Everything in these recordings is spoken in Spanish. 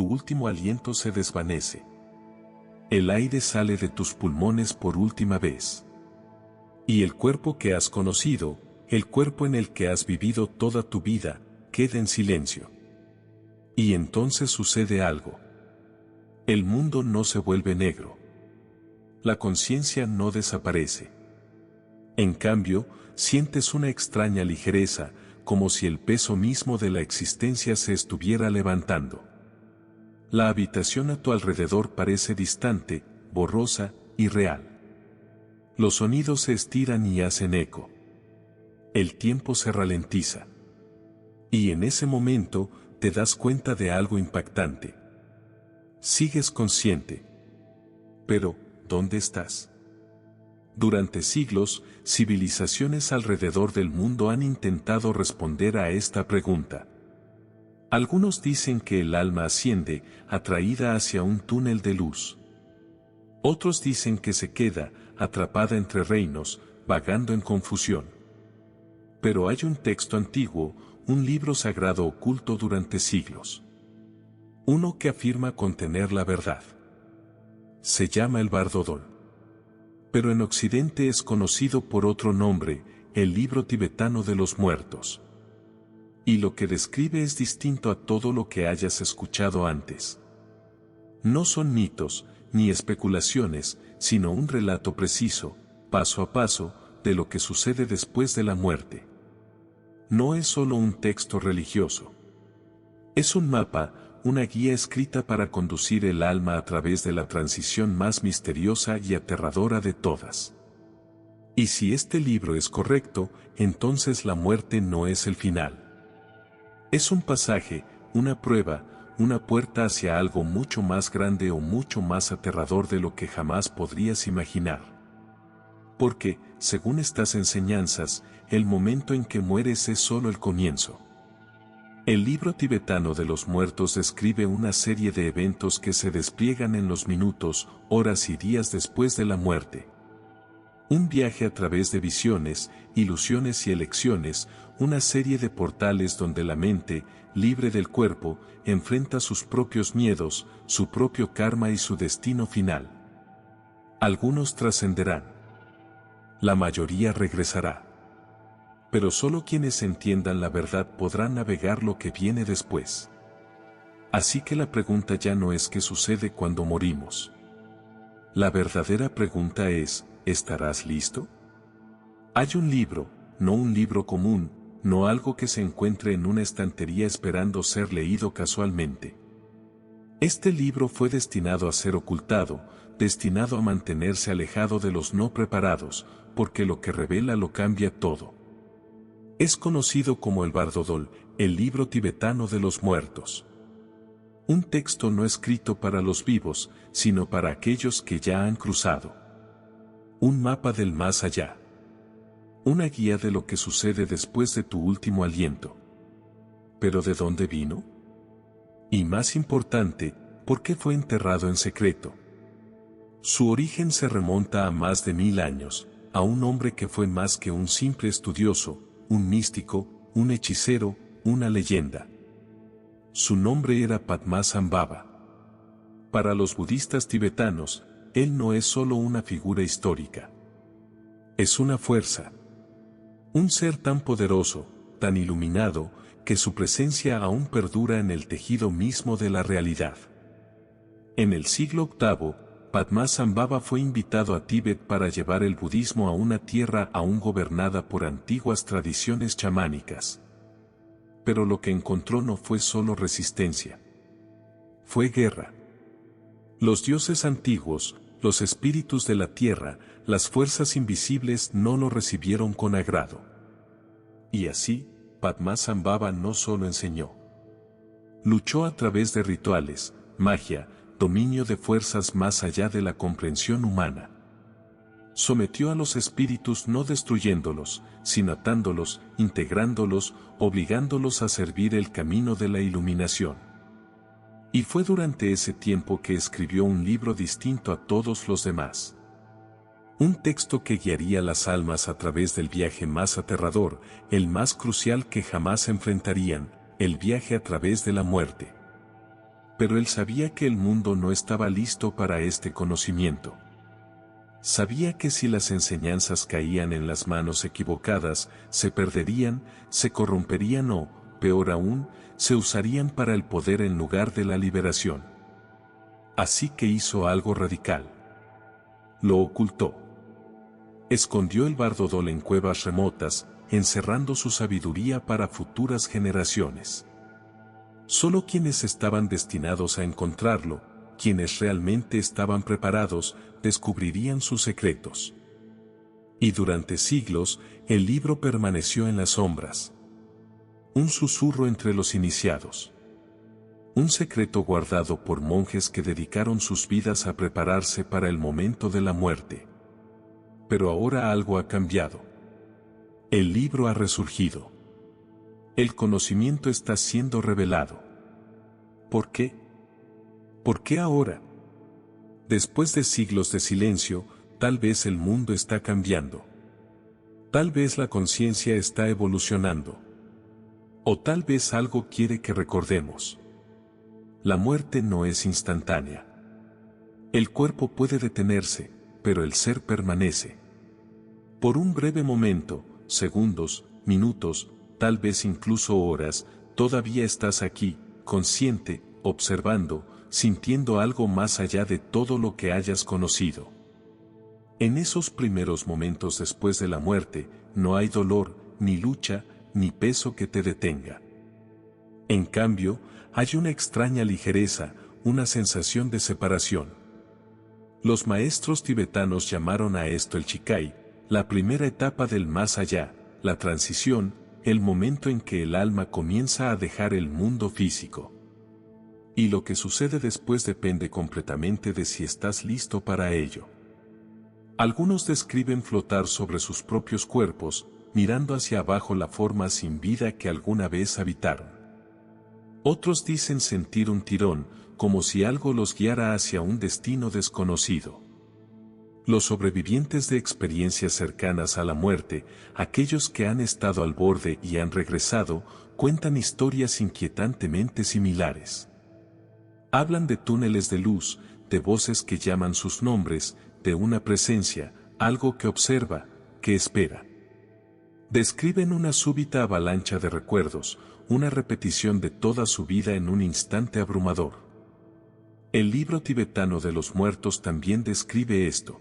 tu último aliento se desvanece. El aire sale de tus pulmones por última vez. Y el cuerpo que has conocido, el cuerpo en el que has vivido toda tu vida, queda en silencio. Y entonces sucede algo. El mundo no se vuelve negro. La conciencia no desaparece. En cambio, sientes una extraña ligereza, como si el peso mismo de la existencia se estuviera levantando. La habitación a tu alrededor parece distante, borrosa, irreal. Los sonidos se estiran y hacen eco. El tiempo se ralentiza. Y en ese momento, te das cuenta de algo impactante. Sigues consciente. Pero, ¿dónde estás? Durante siglos, civilizaciones alrededor del mundo han intentado responder a esta pregunta. Algunos dicen que el alma asciende, atraída hacia un túnel de luz. Otros dicen que se queda, atrapada entre reinos, vagando en confusión. Pero hay un texto antiguo, un libro sagrado oculto durante siglos. Uno que afirma contener la verdad. Se llama el Bardodol. Pero en Occidente es conocido por otro nombre, el libro tibetano de los muertos. Y lo que describe es distinto a todo lo que hayas escuchado antes. No son mitos, ni especulaciones, sino un relato preciso, paso a paso, de lo que sucede después de la muerte. No es solo un texto religioso. Es un mapa, una guía escrita para conducir el alma a través de la transición más misteriosa y aterradora de todas. Y si este libro es correcto, entonces la muerte no es el final. Es un pasaje, una prueba, una puerta hacia algo mucho más grande o mucho más aterrador de lo que jamás podrías imaginar. Porque, según estas enseñanzas, el momento en que mueres es solo el comienzo. El libro tibetano de los muertos describe una serie de eventos que se despliegan en los minutos, horas y días después de la muerte. Un viaje a través de visiones, ilusiones y elecciones, una serie de portales donde la mente, libre del cuerpo, enfrenta sus propios miedos, su propio karma y su destino final. Algunos trascenderán. La mayoría regresará. Pero solo quienes entiendan la verdad podrán navegar lo que viene después. Así que la pregunta ya no es qué sucede cuando morimos. La verdadera pregunta es, ¿estarás listo? Hay un libro, no un libro común, no algo que se encuentre en una estantería esperando ser leído casualmente. Este libro fue destinado a ser ocultado, destinado a mantenerse alejado de los no preparados, porque lo que revela lo cambia todo. Es conocido como el Bardodol, el libro tibetano de los muertos. Un texto no escrito para los vivos, sino para aquellos que ya han cruzado. Un mapa del más allá. Una guía de lo que sucede después de tu último aliento. ¿Pero de dónde vino? Y más importante, ¿por qué fue enterrado en secreto? Su origen se remonta a más de 1000 años, a un hombre que fue más que un simple estudioso, un místico, un hechicero, una leyenda. Su nombre era Padmasambhava. Para los budistas tibetanos, él no es solo una figura histórica. Es una fuerza. Un ser tan poderoso, tan iluminado, que su presencia aún perdura en el tejido mismo de la realidad. En el siglo VIII, Padmasambhava fue invitado a Tíbet para llevar el budismo a una tierra aún gobernada por antiguas tradiciones chamánicas. Pero lo que encontró no fue solo resistencia. Fue guerra. Los dioses antiguos, los espíritus de la tierra, las fuerzas invisibles no lo recibieron con agrado. Y así, Padmasambhava no solo enseñó. Luchó a través de rituales, magia, dominio de fuerzas más allá de la comprensión humana. Sometió a los espíritus no destruyéndolos, sino atándolos, integrándolos, obligándolos a servir el camino de la iluminación. Y fue durante ese tiempo que escribió un libro distinto a todos los demás. Un texto que guiaría las almas a través del viaje más aterrador, el más crucial que jamás enfrentarían, el viaje a través de la muerte. Pero él sabía que el mundo no estaba listo para este conocimiento. Sabía que si las enseñanzas caían en las manos equivocadas, se perderían, se corromperían o, peor aún, se usarían para el poder en lugar de la liberación. Así que hizo algo radical. Lo ocultó. Escondió el Bardodol en cuevas remotas, encerrando su sabiduría para futuras generaciones. Solo quienes estaban destinados a encontrarlo, quienes realmente estaban preparados, descubrirían sus secretos. Y durante siglos, el libro permaneció en las sombras. Un susurro entre los iniciados. Un secreto guardado por monjes que dedicaron sus vidas a prepararse para el momento de la muerte. Pero ahora algo ha cambiado. El libro ha resurgido. El conocimiento está siendo revelado. ¿Por qué? ¿Por qué ahora? Después de siglos de silencio, tal vez el mundo está cambiando. Tal vez la conciencia está evolucionando. O tal vez algo quiere que recordemos. La muerte no es instantánea. El cuerpo puede detenerse, pero el ser permanece. Por un breve momento, segundos, minutos, tal vez incluso horas, todavía estás aquí, consciente, observando, sintiendo algo más allá de todo lo que hayas conocido. En esos primeros momentos después de la muerte, no hay dolor, ni lucha, ni peso que te detenga. En cambio, hay una extraña ligereza, una sensación de separación. Los maestros tibetanos llamaron a esto el Chikai, la primera etapa del más allá, la transición, el momento en que el alma comienza a dejar el mundo físico. Y lo que sucede después depende completamente de si estás listo para ello. Algunos describen flotar sobre sus propios cuerpos, mirando hacia abajo la forma sin vida que alguna vez habitaron. Otros dicen sentir un tirón, como si algo los guiara hacia un destino desconocido. Los sobrevivientes de experiencias cercanas a la muerte, aquellos que han estado al borde y han regresado, cuentan historias inquietantemente similares. Hablan de túneles de luz, de voces que llaman sus nombres, de una presencia, algo que observa, que espera. Describen una súbita avalancha de recuerdos, una repetición de toda su vida en un instante abrumador. El libro tibetano de los muertos también describe esto.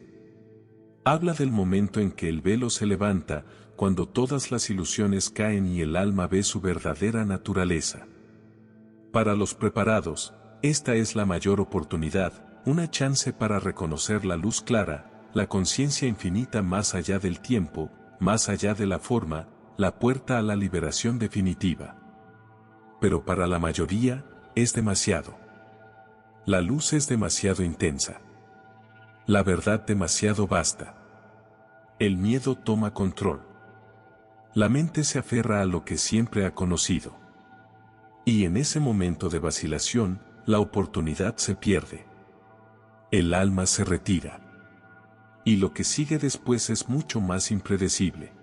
Habla del momento en que el velo se levanta, cuando todas las ilusiones caen y el alma ve su verdadera naturaleza. Para los preparados, esta es la mayor oportunidad, una chance para reconocer la luz clara, la conciencia infinita más allá del tiempo, más allá de la forma, la puerta a la liberación definitiva. Pero para la mayoría, es demasiado. La luz es demasiado intensa. La verdad demasiado vasta. El miedo toma control. La mente se aferra a lo que siempre ha conocido. Y en ese momento de vacilación, la oportunidad se pierde. El alma se retira. Y lo que sigue después es mucho más impredecible.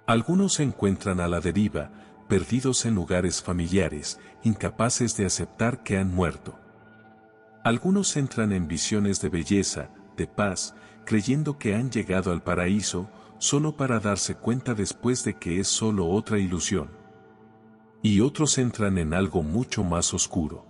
Algunos se encuentran a la deriva, perdidos en lugares familiares, incapaces de aceptar que han muerto. Algunos entran en visiones de belleza, de paz, creyendo que han llegado al paraíso, solo para darse cuenta después de que es solo otra ilusión. Y otros entran en algo mucho más oscuro.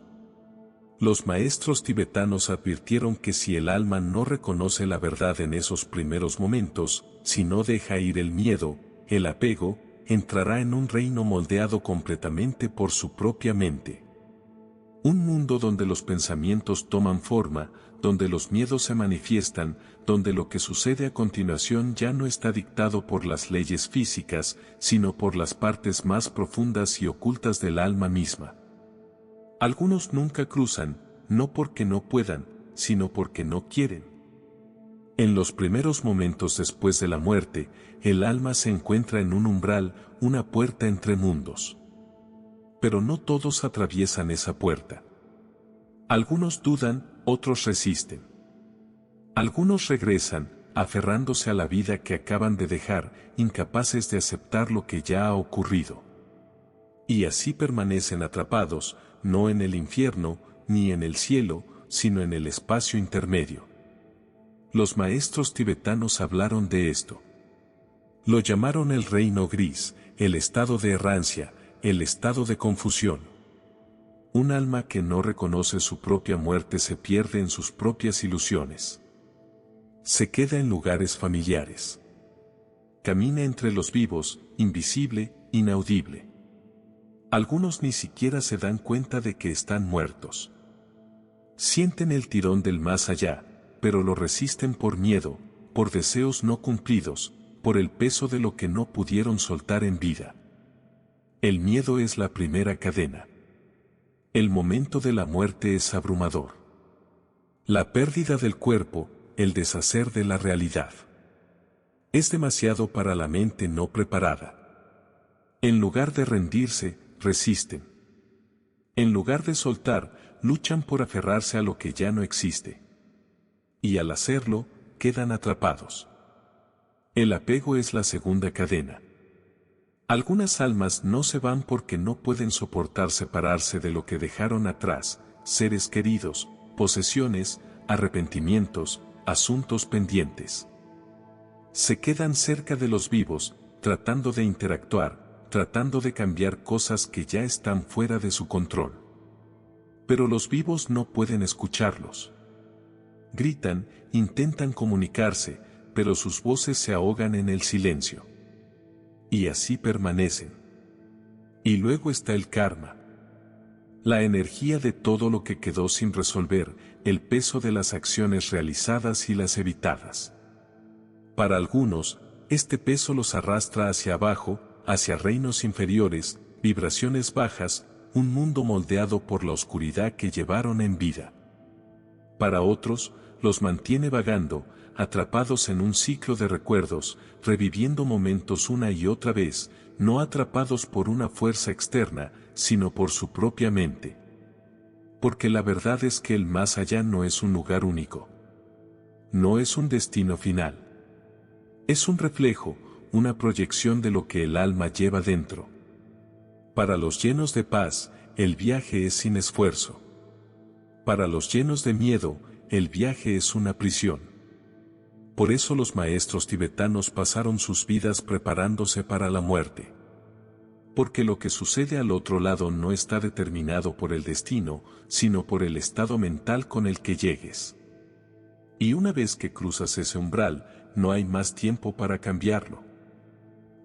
Los maestros tibetanos advirtieron que si el alma no reconoce la verdad en esos primeros momentos, si no deja ir el miedo, el apego, entrará en un reino moldeado completamente por su propia mente. Un mundo donde los pensamientos toman forma, donde los miedos se manifiestan, donde lo que sucede a continuación ya no está dictado por las leyes físicas, sino por las partes más profundas y ocultas del alma misma. Algunos nunca cruzan, no porque no puedan, sino porque no quieren. En los primeros momentos después de la muerte, el alma se encuentra en un umbral, una puerta entre mundos. Pero no todos atraviesan esa puerta. Algunos dudan, otros resisten. Algunos regresan, aferrándose a la vida que acaban de dejar, incapaces de aceptar lo que ya ha ocurrido. Y así permanecen atrapados, no en el infierno, ni en el cielo, sino en el espacio intermedio. Los maestros tibetanos hablaron de esto. Lo llamaron el reino gris, el estado de errancia, el estado de confusión. Un alma que no reconoce su propia muerte se pierde en sus propias ilusiones. Se queda en lugares familiares. Camina entre los vivos, invisible, inaudible. Algunos ni siquiera se dan cuenta de que están muertos. Sienten el tirón del más allá, pero lo resisten por miedo, por deseos no cumplidos, por el peso de lo que no pudieron soltar en vida. El miedo es la primera cadena. El momento de la muerte es abrumador. La pérdida del cuerpo, el deshacer de la realidad. Es demasiado para la mente no preparada. En lugar de rendirse, resisten. En lugar de soltar, luchan por aferrarse a lo que ya no existe. Y al hacerlo, quedan atrapados. El apego es la segunda cadena. Algunas almas no se van porque no pueden soportar separarse de lo que dejaron atrás, seres queridos, posesiones, arrepentimientos, asuntos pendientes. Se quedan cerca de los vivos, tratando de interactuar, tratando de cambiar cosas que ya están fuera de su control. Pero los vivos no pueden escucharlos. Gritan, intentan comunicarse, pero sus voces se ahogan en el silencio. Y así permanecen. Y luego está el karma. La energía de todo lo que quedó sin resolver, el peso de las acciones realizadas y las evitadas. Para algunos, este peso los arrastra hacia abajo, hacia reinos inferiores, vibraciones bajas, un mundo moldeado por la oscuridad que llevaron en vida. Para otros, los mantiene vagando, atrapados en un ciclo de recuerdos, reviviendo momentos una y otra vez, no atrapados por una fuerza externa, sino por su propia mente. Porque la verdad es que el más allá no es un lugar único. No es un destino final. Es un reflejo, una proyección de lo que el alma lleva dentro. Para los llenos de paz, el viaje es sin esfuerzo. Para los llenos de miedo, el viaje es una prisión. Por eso los maestros tibetanos pasaron sus vidas preparándose para la muerte. Porque lo que sucede al otro lado no está determinado por el destino, sino por el estado mental con el que llegues. Y una vez que cruzas ese umbral, no hay más tiempo para cambiarlo.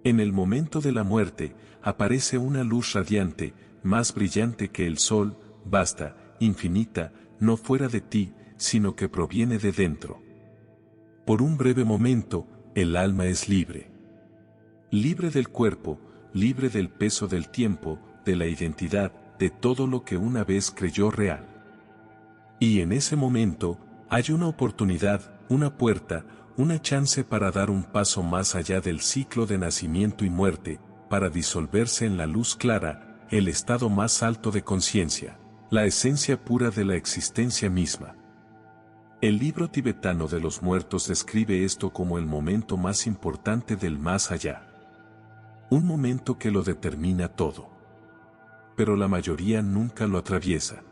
En el momento de la muerte, aparece una luz radiante, más brillante que el sol, vasta, infinita, no fuera de ti, sino que proviene de dentro. Por un breve momento, el alma es libre. Libre del cuerpo, libre del peso del tiempo, de la identidad, de todo lo que una vez creyó real. Y en ese momento, hay una oportunidad, una puerta, una chance para dar un paso más allá del ciclo de nacimiento y muerte, para disolverse en la luz clara, el estado más alto de conciencia, la esencia pura de la existencia misma. El libro tibetano de los muertos describe esto como el momento más importante del más allá. Un momento que lo determina todo. Pero la mayoría nunca lo atraviesa.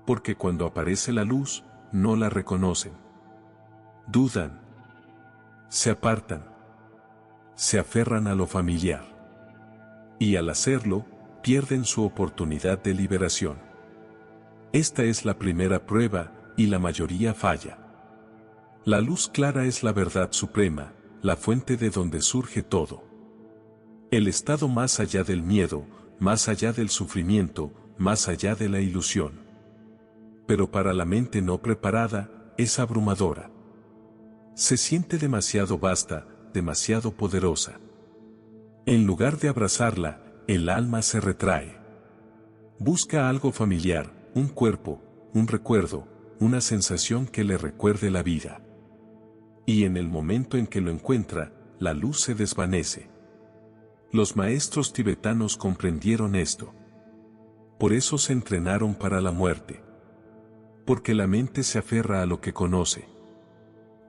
Porque cuando aparece la luz, no la reconocen. Dudan. Se apartan. Se aferran a lo familiar. Y al hacerlo, pierden su oportunidad de liberación. Esta es la primera prueba, y la mayoría falla. La luz clara es la verdad suprema, la fuente de donde surge todo. El estado más allá del miedo, más allá del sufrimiento, más allá de la ilusión. Pero para la mente no preparada, es abrumadora. Se siente demasiado vasta, demasiado poderosa. En lugar de abrazarla, el alma se retrae. Busca algo familiar, un cuerpo, un recuerdo, una sensación que le recuerde la vida. Y en el momento en que lo encuentra, la luz se desvanece. Los maestros tibetanos comprendieron esto. Por eso se entrenaron para la muerte. Porque la mente se aferra a lo que conoce.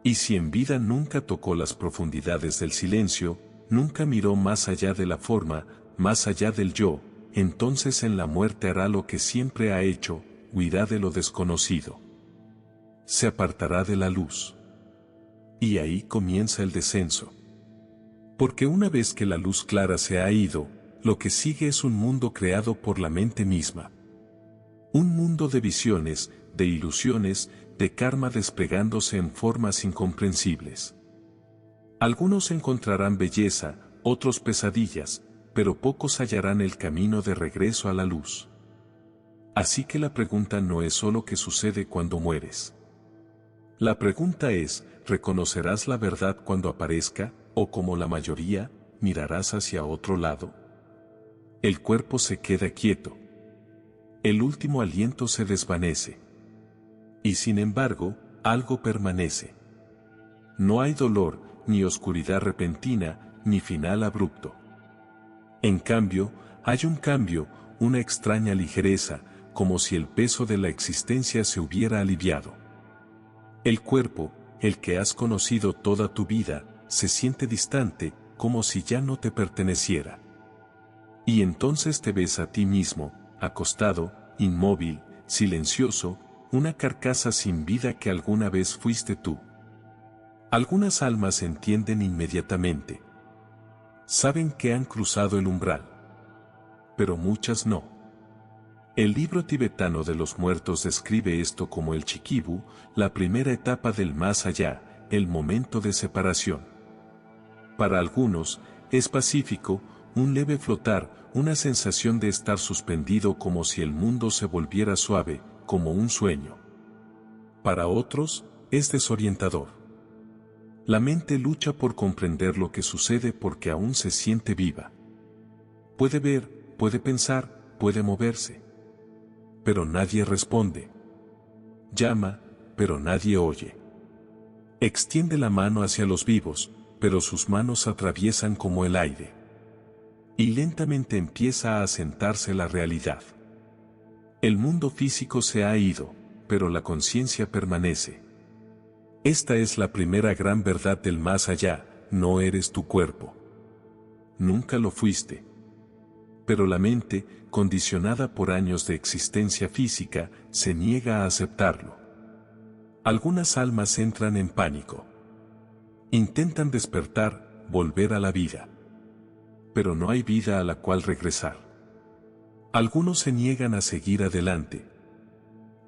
Y si en vida nunca tocó las profundidades del silencio, nunca miró más allá de la forma, más allá del yo, entonces en la muerte hará lo que siempre ha hecho, huirá de lo desconocido. Se apartará de la luz. Y ahí comienza el descenso. Porque una vez que la luz clara se ha ido, lo que sigue es un mundo creado por la mente misma. Un mundo de visiones, de ilusiones, de karma desplegándose en formas incomprensibles. Algunos encontrarán belleza, otros pesadillas, pero pocos hallarán el camino de regreso a la luz. Así que la pregunta no es solo qué sucede cuando mueres. La pregunta es, ¿reconocerás la verdad cuando aparezca, o como la mayoría, mirarás hacia otro lado? El cuerpo se queda quieto. El último aliento se desvanece. Y sin embargo, algo permanece. No hay dolor, ni oscuridad repentina, ni final abrupto. En cambio, hay un cambio, una extraña ligereza, como si el peso de la existencia se hubiera aliviado. El cuerpo, el que has conocido toda tu vida, se siente distante, como si ya no te perteneciera. Y entonces te ves a ti mismo, acostado, inmóvil, silencioso, una carcasa sin vida que alguna vez fuiste tú. Algunas almas entienden inmediatamente. Saben que han cruzado el umbral. Pero muchas no. El libro tibetano de los muertos describe esto como el Chikibu, la primera etapa del más allá, el momento de separación. Para algunos, es pacífico, un leve flotar, una sensación de estar suspendido como si el mundo se volviera suave, como un sueño. Para otros, es desorientador. La mente lucha por comprender lo que sucede porque aún se siente viva. Puede ver, puede pensar, puede moverse. Pero nadie responde. Llama, pero nadie oye. Extiende la mano hacia los vivos, pero sus manos atraviesan como el aire. Y lentamente empieza a asentarse la realidad. El mundo físico se ha ido, pero la conciencia permanece. Esta es la primera gran verdad del más allá, no eres tu cuerpo. Nunca lo fuiste. Pero la mente, condicionada por años de existencia física, se niega a aceptarlo. Algunas almas entran en pánico. Intentan despertar, volver a la vida. Pero no hay vida a la cual regresar. Algunos se niegan a seguir adelante.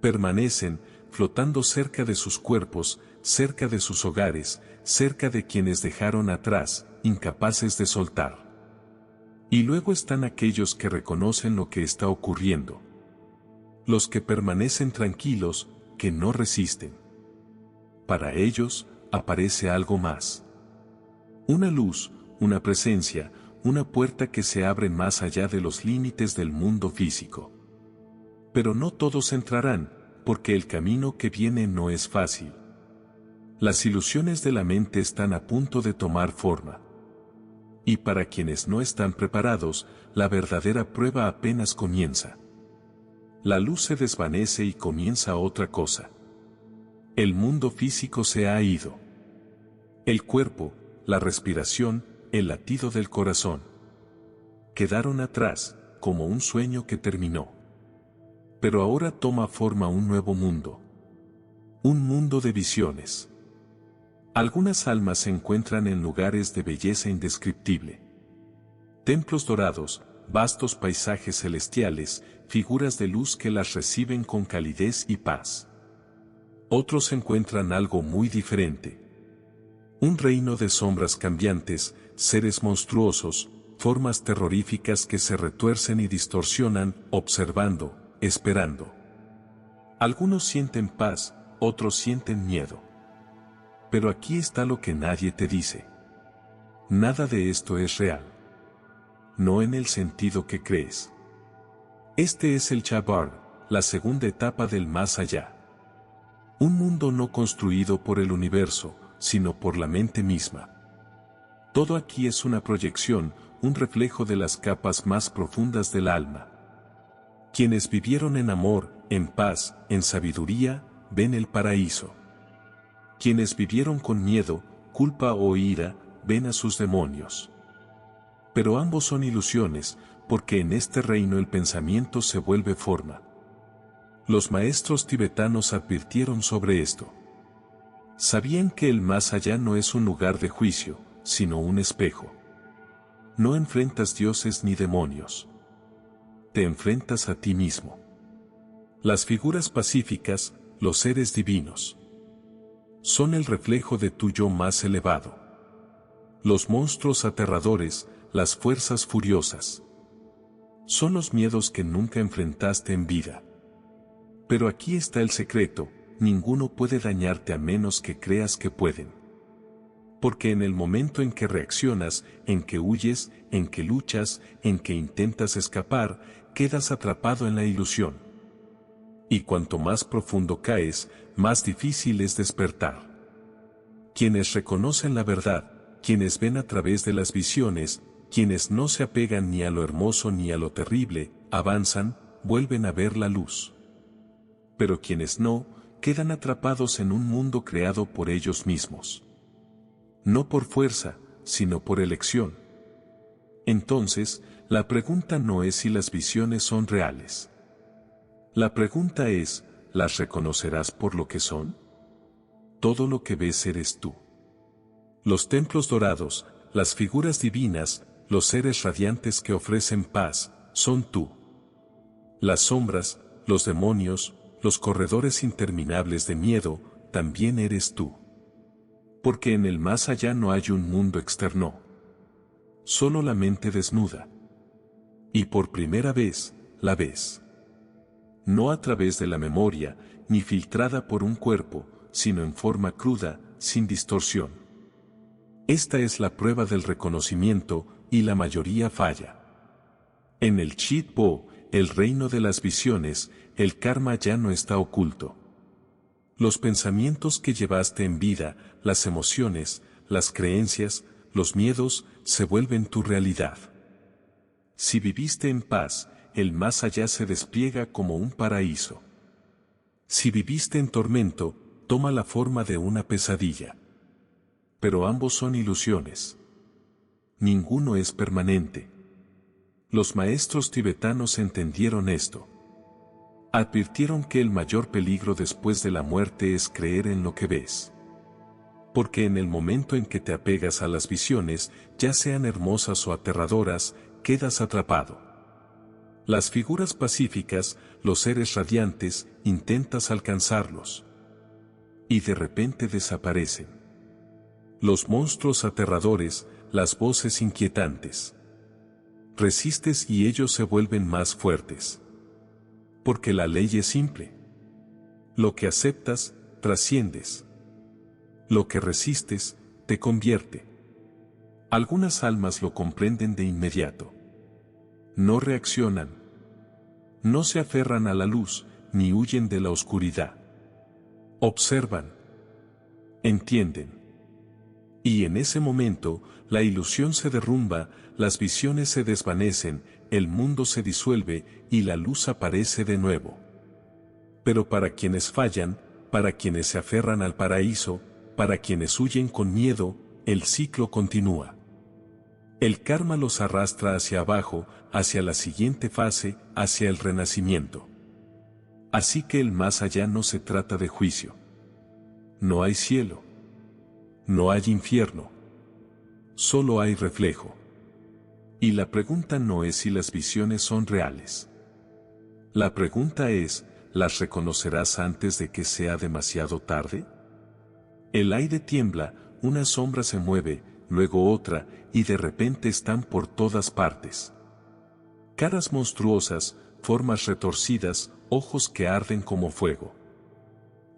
Permanecen, flotando cerca de sus cuerpos, cerca de sus hogares, cerca de quienes dejaron atrás, incapaces de soltar. Y luego están aquellos que reconocen lo que está ocurriendo. Los que permanecen tranquilos, que no resisten. Para ellos, aparece algo más. Una luz, una presencia, una puerta que se abre más allá de los límites del mundo físico. Pero no todos entrarán, porque el camino que viene no es fácil. Las ilusiones de la mente están a punto de tomar forma. Y para quienes no están preparados, la verdadera prueba apenas comienza. La luz se desvanece y comienza otra cosa. El mundo físico se ha ido. El cuerpo, la respiración, el latido del corazón. Quedaron atrás, como un sueño que terminó. Pero ahora toma forma un nuevo mundo. Un mundo de visiones. Algunas almas se encuentran en lugares de belleza indescriptible. Templos dorados, vastos paisajes celestiales, figuras de luz que las reciben con calidez y paz. Otros encuentran algo muy diferente. Un reino de sombras cambiantes, seres monstruosos, formas terroríficas que se retuercen y distorsionan, observando, esperando. Algunos sienten paz, otros sienten miedo. Pero aquí está lo que nadie te dice. Nada de esto es real. No en el sentido que crees. Este es el Chabar, la segunda etapa del más allá. Un mundo no construido por el universo, sino por la mente misma. Todo aquí es una proyección, un reflejo de las capas más profundas del alma. Quienes vivieron en amor, en paz, en sabiduría, ven el paraíso. Quienes vivieron con miedo, culpa o ira, ven a sus demonios. Pero ambos son ilusiones, porque en este reino el pensamiento se vuelve forma. Los maestros tibetanos advirtieron sobre esto. Sabían que el más allá no es un lugar de juicio, sino un espejo. No enfrentas dioses ni demonios. Te enfrentas a ti mismo. Las figuras pacíficas, los seres divinos, son el reflejo de tu yo más elevado. Los monstruos aterradores, las fuerzas furiosas, son los miedos que nunca enfrentaste en vida. Pero aquí está el secreto: ninguno puede dañarte a menos que creas que pueden. Porque en el momento en que reaccionas, en que huyes, en que luchas, en que intentas escapar, quedas atrapado en la ilusión. Y cuanto más profundo caes, más difícil es despertar. Quienes reconocen la verdad, quienes ven a través de las visiones, quienes no se apegan ni a lo hermoso ni a lo terrible, avanzan, vuelven a ver la luz. Pero quienes no, quedan atrapados en un mundo creado por ellos mismos. No por fuerza, sino por elección. Entonces, la pregunta no es si las visiones son reales. La pregunta es, ¿las reconocerás por lo que son? Todo lo que ves eres tú. Los templos dorados, las figuras divinas, los seres radiantes que ofrecen paz, son tú. Las sombras, los demonios, los corredores interminables de miedo, también eres tú. Porque en el más allá no hay un mundo externo. Solo la mente desnuda. Y por primera vez, la ves. No a través de la memoria, ni filtrada por un cuerpo, sino en forma cruda, sin distorsión. Esta es la prueba del reconocimiento, y la mayoría falla. En el Chit Po, el reino de las visiones, el karma ya no está oculto. Los pensamientos que llevaste en vida, las emociones, las creencias, los miedos, se vuelven tu realidad. Si viviste en paz, el más allá se despliega como un paraíso. Si viviste en tormento, toma la forma de una pesadilla. Pero ambos son ilusiones. Ninguno es permanente. Los maestros tibetanos entendieron esto. Advirtieron que el mayor peligro después de la muerte es creer en lo que ves. Porque en el momento en que te apegas a las visiones, ya sean hermosas o aterradoras, quedas atrapado. Las figuras pacíficas, los seres radiantes, intentas alcanzarlos. Y de repente desaparecen. Los monstruos aterradores, las voces inquietantes. Resistes y ellos se vuelven más fuertes. Porque la ley es simple. Lo que aceptas, trasciendes. Lo que resistes, te convierte. Algunas almas lo comprenden de inmediato. No reaccionan. No se aferran a la luz, ni huyen de la oscuridad. Observan. Entienden. Y en ese momento, la ilusión se derrumba, las visiones se desvanecen, el mundo se disuelve, y la luz aparece de nuevo. Pero para quienes fallan, para quienes se aferran al paraíso, para quienes huyen con miedo, el ciclo continúa. El karma los arrastra hacia abajo, hacia la siguiente fase, hacia el renacimiento. Así que el más allá no se trata de juicio. No hay cielo. No hay infierno. Solo hay reflejo. Y la pregunta no es si las visiones son reales. La pregunta es, ¿las reconocerás antes de que sea demasiado tarde? El aire tiembla, una sombra se mueve, luego otra, y de repente están por todas partes. Caras monstruosas, formas retorcidas, ojos que arden como fuego.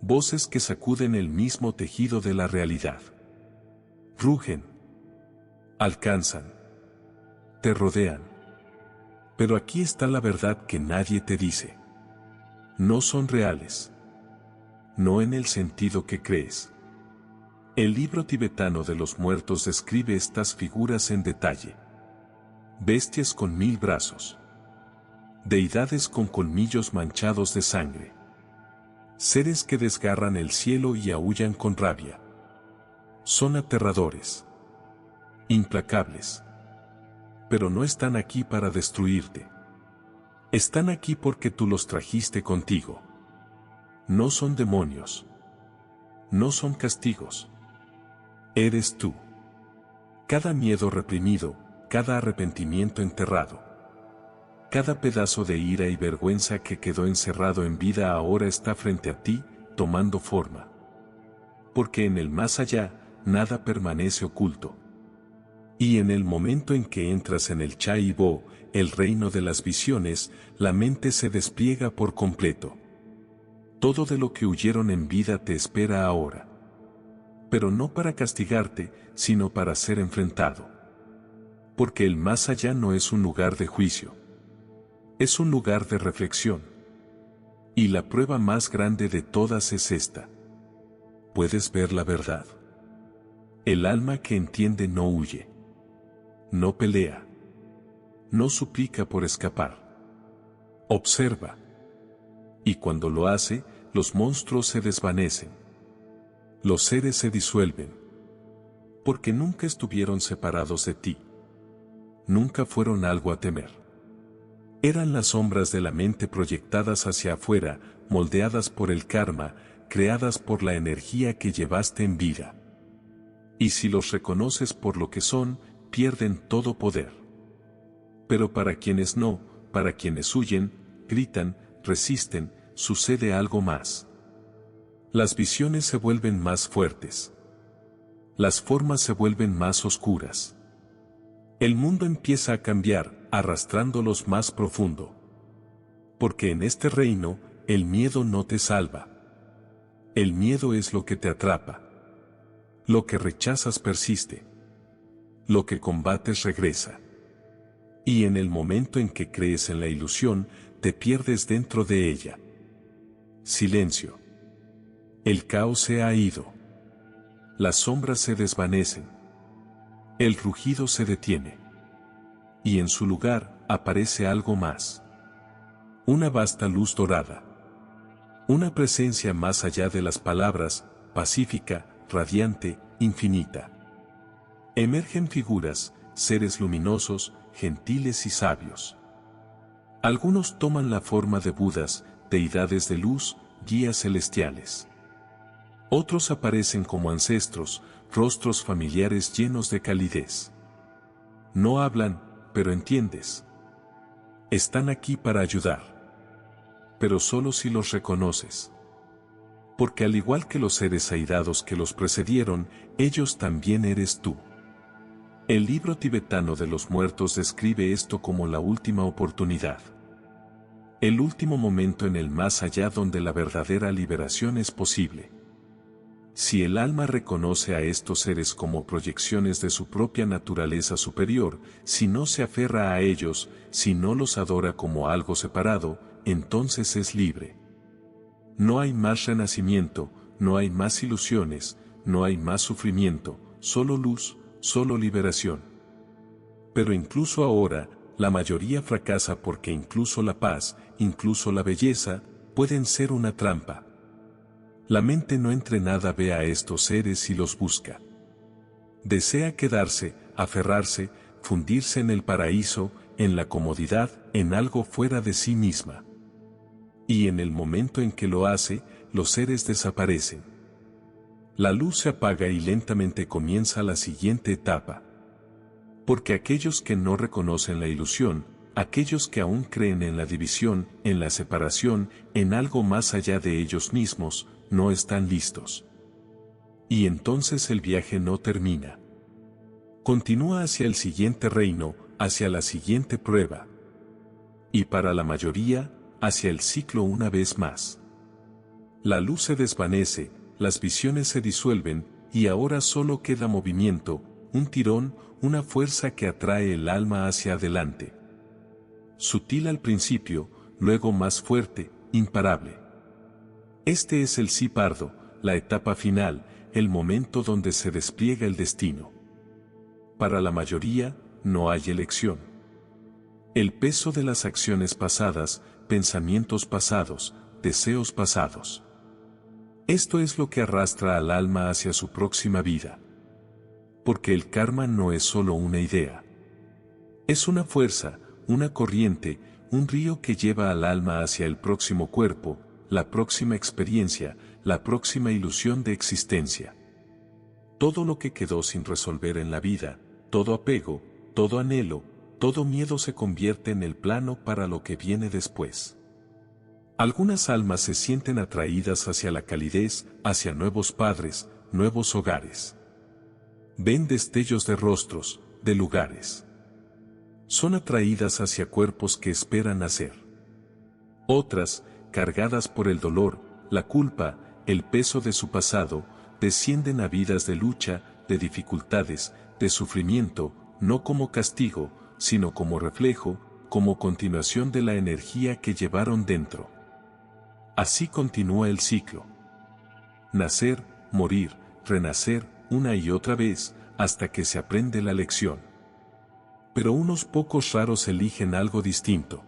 Voces que sacuden el mismo tejido de la realidad. Rugen. Alcanzan. Te rodean. Pero aquí está la verdad que nadie te dice. No son reales. No en el sentido que crees. El libro tibetano de los muertos describe estas figuras en detalle. Bestias con 1000 brazos. Deidades con colmillos manchados de sangre. Seres que desgarran el cielo y aúllan con rabia. Son aterradores. Implacables. Pero no están aquí para destruirte. Están aquí porque tú los trajiste contigo. No son demonios. No son castigos. Eres tú. Cada miedo reprimido, cada arrepentimiento enterrado. Cada pedazo de ira y vergüenza que quedó encerrado en vida ahora está frente a ti, tomando forma. Porque en el más allá, nada permanece oculto. Y en el momento en que entras en el Chai-Bo, el reino de las visiones, la mente se despliega por completo. Todo de lo que huyeron en vida te espera ahora. Pero no para castigarte, sino para ser enfrentado. Porque el más allá no es un lugar de juicio. Es un lugar de reflexión. Y la prueba más grande de todas es esta. ¿Puedes ver la verdad? El alma que entiende no huye. No pelea. No suplica por escapar. Observa. Y cuando lo hace, los monstruos se desvanecen. Los seres se disuelven. Porque nunca estuvieron separados de ti. Nunca fueron algo a temer. Eran las sombras de la mente proyectadas hacia afuera, moldeadas por el karma, creadas por la energía que llevaste en vida. Y si los reconoces por lo que son, pierden todo poder. Pero para quienes no, para quienes huyen, gritan, resisten, sucede algo más. Las visiones se vuelven más fuertes. Las formas se vuelven más oscuras. El mundo empieza a cambiar, arrastrándolos más profundo. Porque en este reino, el miedo no te salva. El miedo es lo que te atrapa. Lo que rechazas persiste. Lo que combates regresa. Y en el momento en que crees en la ilusión, te pierdes dentro de ella. Silencio. El caos se ha ido. Las sombras se desvanecen. El rugido se detiene. Y en su lugar, aparece algo más. Una vasta luz dorada. Una presencia más allá de las palabras, pacífica, radiante, infinita. Emergen figuras, seres luminosos, gentiles y sabios. Algunos toman la forma de Budas, deidades de luz, guías celestiales. Otros aparecen como ancestros, rostros familiares llenos de calidez. No hablan, pero entiendes. Están aquí para ayudar. Pero solo si los reconoces. Porque al igual que los seres airados que los precedieron, ellos también eres tú. El libro tibetano de los muertos describe esto como la última oportunidad. El último momento en el más allá donde la verdadera liberación es posible. Si el alma reconoce a estos seres como proyecciones de su propia naturaleza superior, si no se aferra a ellos, si no los adora como algo separado, entonces es libre. No hay más renacimiento, no hay más ilusiones, no hay más sufrimiento, solo luz, solo liberación. Pero incluso ahora, la mayoría fracasa porque incluso la paz, incluso la belleza, pueden ser una trampa. La mente no entrenada ve a estos seres y los busca. Desea quedarse, aferrarse, fundirse en el paraíso, en la comodidad, en algo fuera de sí misma. Y en el momento en que lo hace, los seres desaparecen. La luz se apaga y lentamente comienza la siguiente etapa. Porque aquellos que no reconocen la ilusión, aquellos que aún creen en la división, en la separación, en algo más allá de ellos mismos, no están listos. Y entonces el viaje no termina. Continúa hacia el siguiente reino, hacia la siguiente prueba. Y para la mayoría, hacia el ciclo una vez más. La luz se desvanece, las visiones se disuelven, y ahora solo queda movimiento, un tirón, una fuerza que atrae el alma hacia adelante. Sutil al principio, luego más fuerte, imparable. Este es el sí pardo, la etapa final, el momento donde se despliega el destino. Para la mayoría, no hay elección. El peso de las acciones pasadas, pensamientos pasados, deseos pasados. Esto es lo que arrastra al alma hacia su próxima vida. Porque el karma no es solo una idea. Es una fuerza, una corriente, un río que lleva al alma hacia el próximo cuerpo, la próxima experiencia, la próxima ilusión de existencia. Todo lo que quedó sin resolver en la vida, todo apego, todo anhelo, todo miedo se convierte en el plano para lo que viene después. Algunas almas se sienten atraídas hacia la calidez, hacia nuevos padres, nuevos hogares. Ven destellos de rostros, de lugares. Son atraídas hacia cuerpos que esperan nacer. Otras, cargadas por el dolor, la culpa, el peso de su pasado, descienden a vidas de lucha, de dificultades, de sufrimiento, no como castigo, sino como reflejo, como continuación de la energía que llevaron dentro. Así continúa el ciclo. Nacer, morir, renacer, una y otra vez, hasta que se aprende la lección. Pero unos pocos raros eligen algo distinto.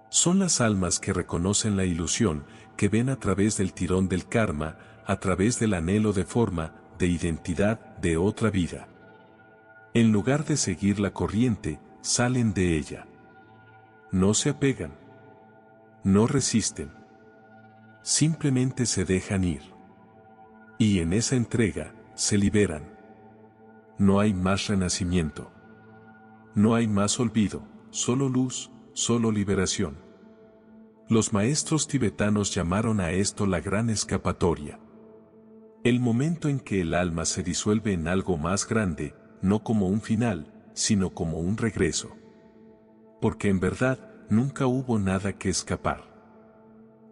Son las almas que reconocen la ilusión, que ven a través del tirón del karma, a través del anhelo de forma, de identidad, de otra vida. En lugar de seguir la corriente, salen de ella. No se apegan. No resisten. Simplemente se dejan ir. Y en esa entrega, se liberan. No hay más renacimiento. No hay más olvido, solo luz, solo liberación. Los maestros tibetanos llamaron a esto la gran escapatoria. El momento en que el alma se disuelve en algo más grande, no como un final, sino como un regreso. Porque en verdad, nunca hubo nada que escapar.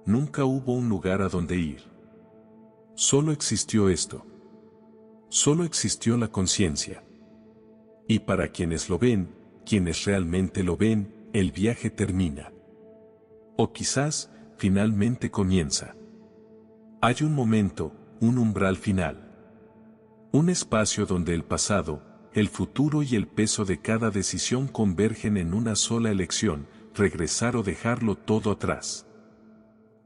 Nunca hubo un lugar a donde ir. Solo existió esto. Solo existió la conciencia. Y para quienes lo ven, quienes realmente lo ven, el viaje termina. O quizás, finalmente comienza. Hay un momento, un umbral final. Un espacio donde el pasado, el futuro y el peso de cada decisión convergen en una sola elección, regresar o dejarlo todo atrás.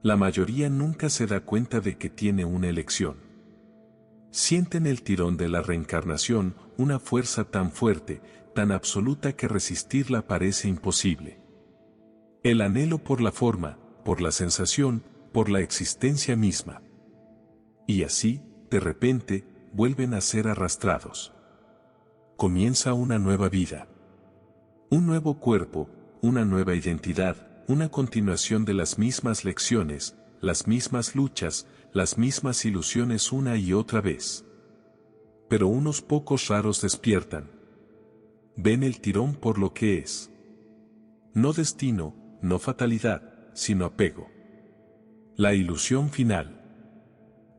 La mayoría nunca se da cuenta de que tiene una elección. Sienten el tirón de la reencarnación, una fuerza tan fuerte, tan absoluta que resistirla parece imposible. El anhelo por la forma, por la sensación, por la existencia misma. Y así, de repente, vuelven a ser arrastrados. Comienza una nueva vida. Un nuevo cuerpo, una nueva identidad, una continuación de las mismas lecciones, las mismas luchas, las mismas ilusiones una y otra vez. Pero unos pocos raros despiertan. Ven el tirón por lo que es. No destino, no fatalidad, sino apego. La ilusión final.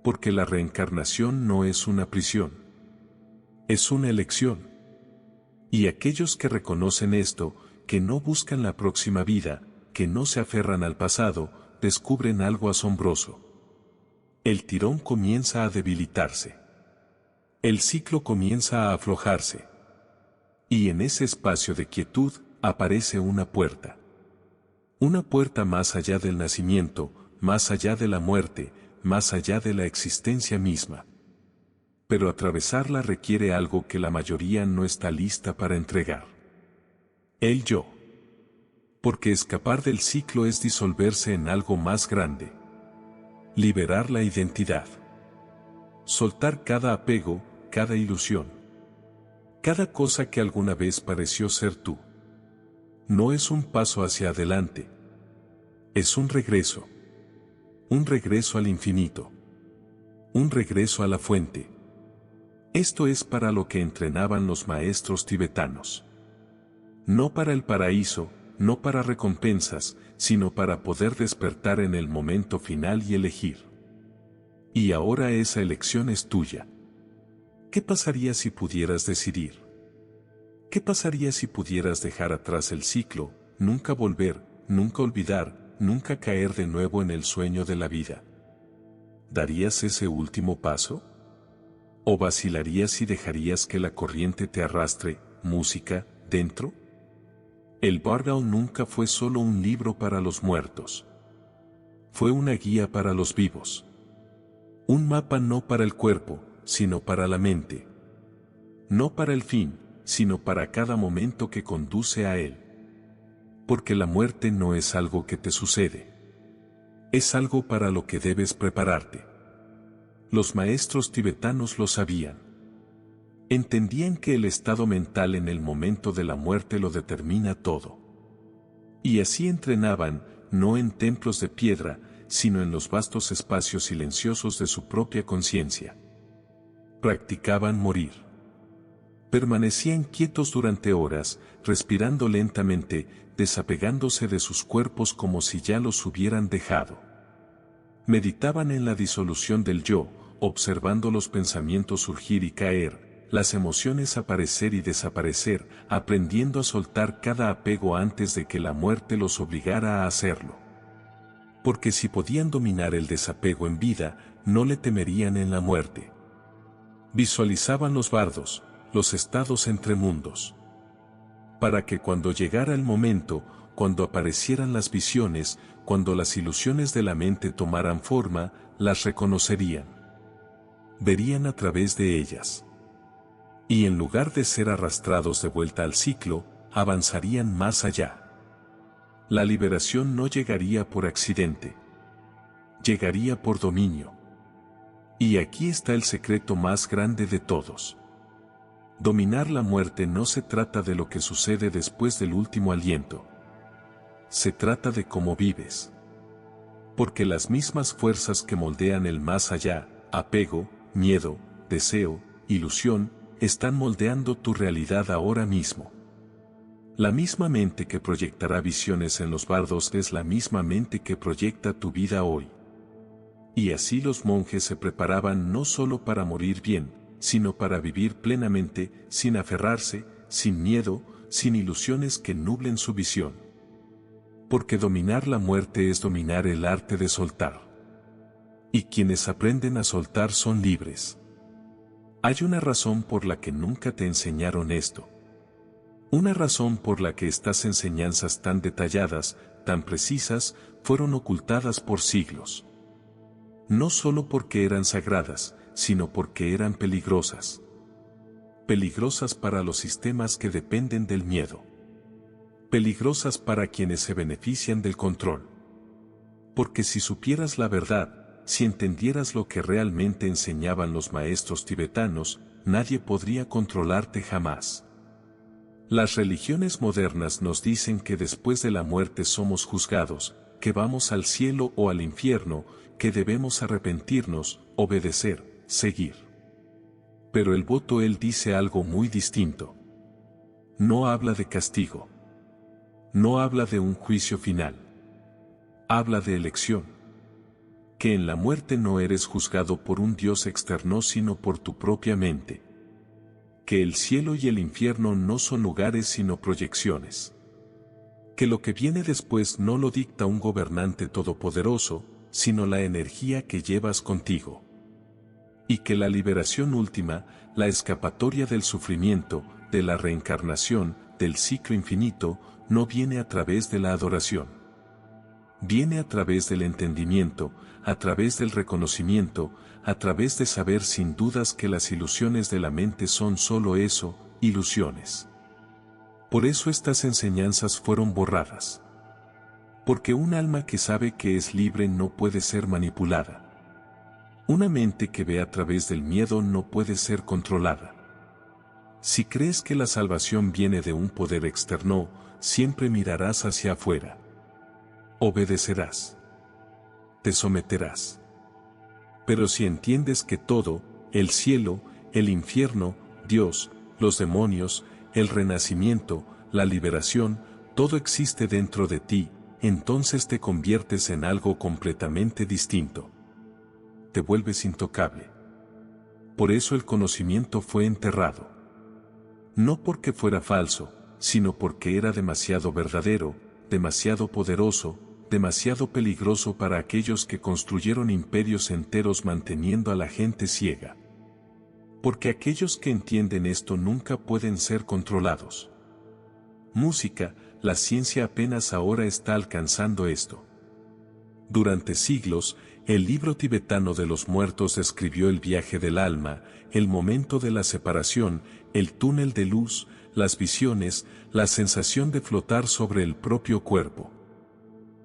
Porque la reencarnación no es una prisión. Es una elección. Y aquellos que reconocen esto, que no buscan la próxima vida, que no se aferran al pasado, descubren algo asombroso. El tirón comienza a debilitarse. El ciclo comienza a aflojarse. Y en ese espacio de quietud, aparece una puerta. Una puerta más allá del nacimiento, más allá de la muerte, más allá de la existencia misma. Pero atravesarla requiere algo que la mayoría no está lista para entregar. El yo. Porque escapar del ciclo es disolverse en algo más grande. Liberar la identidad. Soltar cada apego, cada ilusión. Cada cosa que alguna vez pareció ser tú. No es un paso hacia adelante. Es un regreso. Un regreso al infinito. Un regreso a la fuente. Esto es para lo que entrenaban los maestros tibetanos. No para el paraíso, no para recompensas, sino para poder despertar en el momento final y elegir. Y ahora esa elección es tuya. ¿Qué pasaría si pudieras decidir? ¿Qué pasaría si pudieras dejar atrás el ciclo, nunca volver, nunca olvidar, nunca caer de nuevo en el sueño de la vida? ¿Darías ese último paso? ¿O vacilarías y dejarías que la corriente te arrastre, música, dentro? El Bhagavad nunca fue solo un libro para los muertos. Fue una guía para los vivos. Un mapa no para el cuerpo, sino para la mente. No para el fin, sino para cada momento que conduce a él. Porque la muerte no es algo que te sucede. Es algo para lo que debes prepararte. Los maestros tibetanos lo sabían. Entendían que el estado mental en el momento de la muerte lo determina todo. Y así entrenaban, no en templos de piedra, sino en los vastos espacios silenciosos de su propia conciencia. Practicaban morir. Permanecían quietos durante horas, respirando lentamente, desapegándose de sus cuerpos como si ya los hubieran dejado. Meditaban en la disolución del yo, observando los pensamientos surgir y caer, las emociones aparecer y desaparecer, aprendiendo a soltar cada apego antes de que la muerte los obligara a hacerlo. Porque si podían dominar el desapego en vida, no le temerían en la muerte. Visualizaban los bardos, los estados entre mundos. Para que cuando llegara el momento, cuando aparecieran las visiones, cuando las ilusiones de la mente tomaran forma, las reconocerían. Verían a través de ellas. Y en lugar de ser arrastrados de vuelta al ciclo, avanzarían más allá. La liberación no llegaría por accidente. Llegaría por dominio. Y aquí está el secreto más grande de todos. Dominar la muerte no se trata de lo que sucede después del último aliento. Se trata de cómo vives. Porque las mismas fuerzas que moldean el más allá, apego, miedo, deseo, ilusión, están moldeando tu realidad ahora mismo. La misma mente que proyectará visiones en los bardos es la misma mente que proyecta tu vida hoy. Y así los monjes se preparaban no solo para morir bien, sino para vivir plenamente, sin aferrarse, sin miedo, sin ilusiones que nublen su visión. Porque dominar la muerte es dominar el arte de soltar. Y quienes aprenden a soltar son libres. Hay una razón por la que nunca te enseñaron esto. Una razón por la que estas enseñanzas tan detalladas, tan precisas, fueron ocultadas por siglos. No solo porque eran sagradas, sino porque eran peligrosas. Peligrosas para los sistemas que dependen del miedo. Peligrosas para quienes se benefician del control. Porque si supieras la verdad, si entendieras lo que realmente enseñaban los maestros tibetanos, nadie podría controlarte jamás. Las religiones modernas nos dicen que después de la muerte somos juzgados, que vamos al cielo o al infierno, que debemos arrepentirnos, obedecer, seguir. Pero el voto él dice algo muy distinto. No habla de castigo. No habla de un juicio final. Habla de elección. Que en la muerte no eres juzgado por un Dios externo sino por tu propia mente. Que el cielo y el infierno no son lugares sino proyecciones. Que lo que viene después no lo dicta un gobernante todopoderoso, sino la energía que llevas contigo. Y que la liberación última, la escapatoria del sufrimiento, de la reencarnación, del ciclo infinito, no viene a través de la adoración. Viene a través del entendimiento, a través del reconocimiento, a través de saber sin dudas que las ilusiones de la mente son solo eso, ilusiones. Por eso estas enseñanzas fueron borradas. Porque un alma que sabe que es libre no puede ser manipulada. Una mente que ve a través del miedo no puede ser controlada. Si crees que la salvación viene de un poder externo, siempre mirarás hacia afuera. Obedecerás. Te someterás. Pero si entiendes que todo, el cielo, el infierno, Dios, los demonios, el renacimiento, la liberación, todo existe dentro de ti, entonces te conviertes en algo completamente distinto. Te vuelves intocable. Por eso el conocimiento fue enterrado. No porque fuera falso, sino porque era demasiado verdadero, demasiado poderoso, demasiado peligroso para aquellos que construyeron imperios enteros manteniendo a la gente ciega. Porque aquellos que entienden esto nunca pueden ser controlados. Música, la ciencia apenas ahora está alcanzando esto. Durante siglos, el libro tibetano de los muertos describió el viaje del alma, el momento de la separación, el túnel de luz, las visiones, la sensación de flotar sobre el propio cuerpo.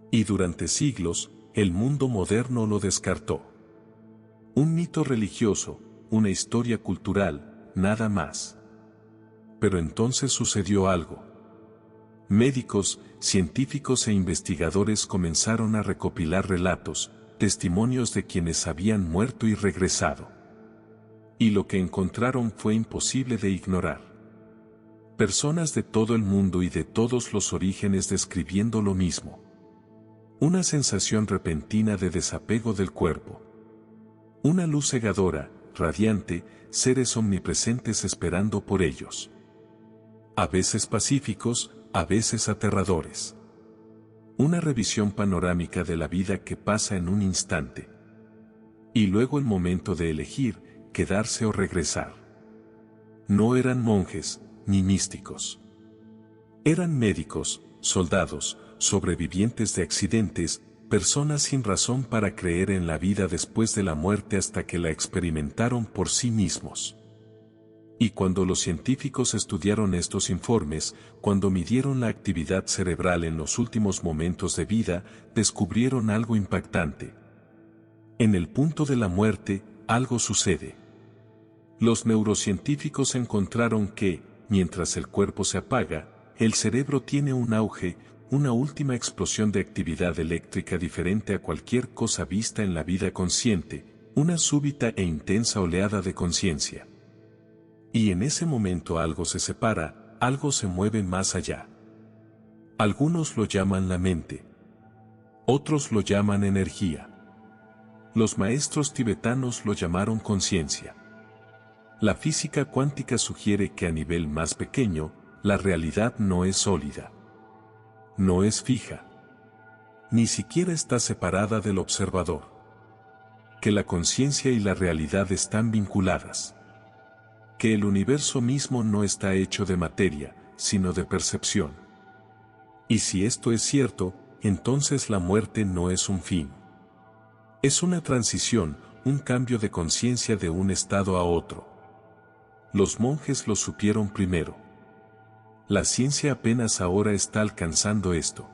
Y durante siglos, el mundo moderno lo descartó. Un mito religioso, una historia cultural, nada más. Pero entonces sucedió algo. Médicos, científicos e investigadores comenzaron a recopilar relatos, testimonios de quienes habían muerto y regresado. Y lo que encontraron fue imposible de ignorar. Personas de todo el mundo y de todos los orígenes describiendo lo mismo. Una sensación repentina de desapego del cuerpo. Una luz cegadora, radiante, seres omnipresentes esperando por ellos. A veces pacíficos, a veces aterradores. Una revisión panorámica de la vida que pasa en un instante. Y luego el momento de elegir, quedarse o regresar. No eran monjes, ni místicos. Eran médicos, soldados, sobrevivientes de accidentes, personas sin razón para creer en la vida después de la muerte hasta que la experimentaron por sí mismos. Y cuando los científicos estudiaron estos informes, cuando midieron la actividad cerebral en los últimos momentos de vida, descubrieron algo impactante. En el punto de la muerte, algo sucede. Los neurocientíficos encontraron que, mientras el cuerpo se apaga, el cerebro tiene un auge, una última explosión de actividad eléctrica diferente a cualquier cosa vista en la vida consciente, una súbita e intensa oleada de conciencia. Y en ese momento algo se separa, algo se mueve más allá. Algunos lo llaman la mente. Otros lo llaman energía. Los maestros tibetanos lo llamaron conciencia. La física cuántica sugiere que a nivel más pequeño, la realidad no es sólida. No es fija. Ni siquiera está separada del observador. Que la conciencia y la realidad están vinculadas. Que el universo mismo no está hecho de materia, sino de percepción. Y si esto es cierto, entonces la muerte no es un fin. Es una transición, un cambio de conciencia de un estado a otro. Los monjes lo supieron primero. La ciencia apenas ahora está alcanzando esto.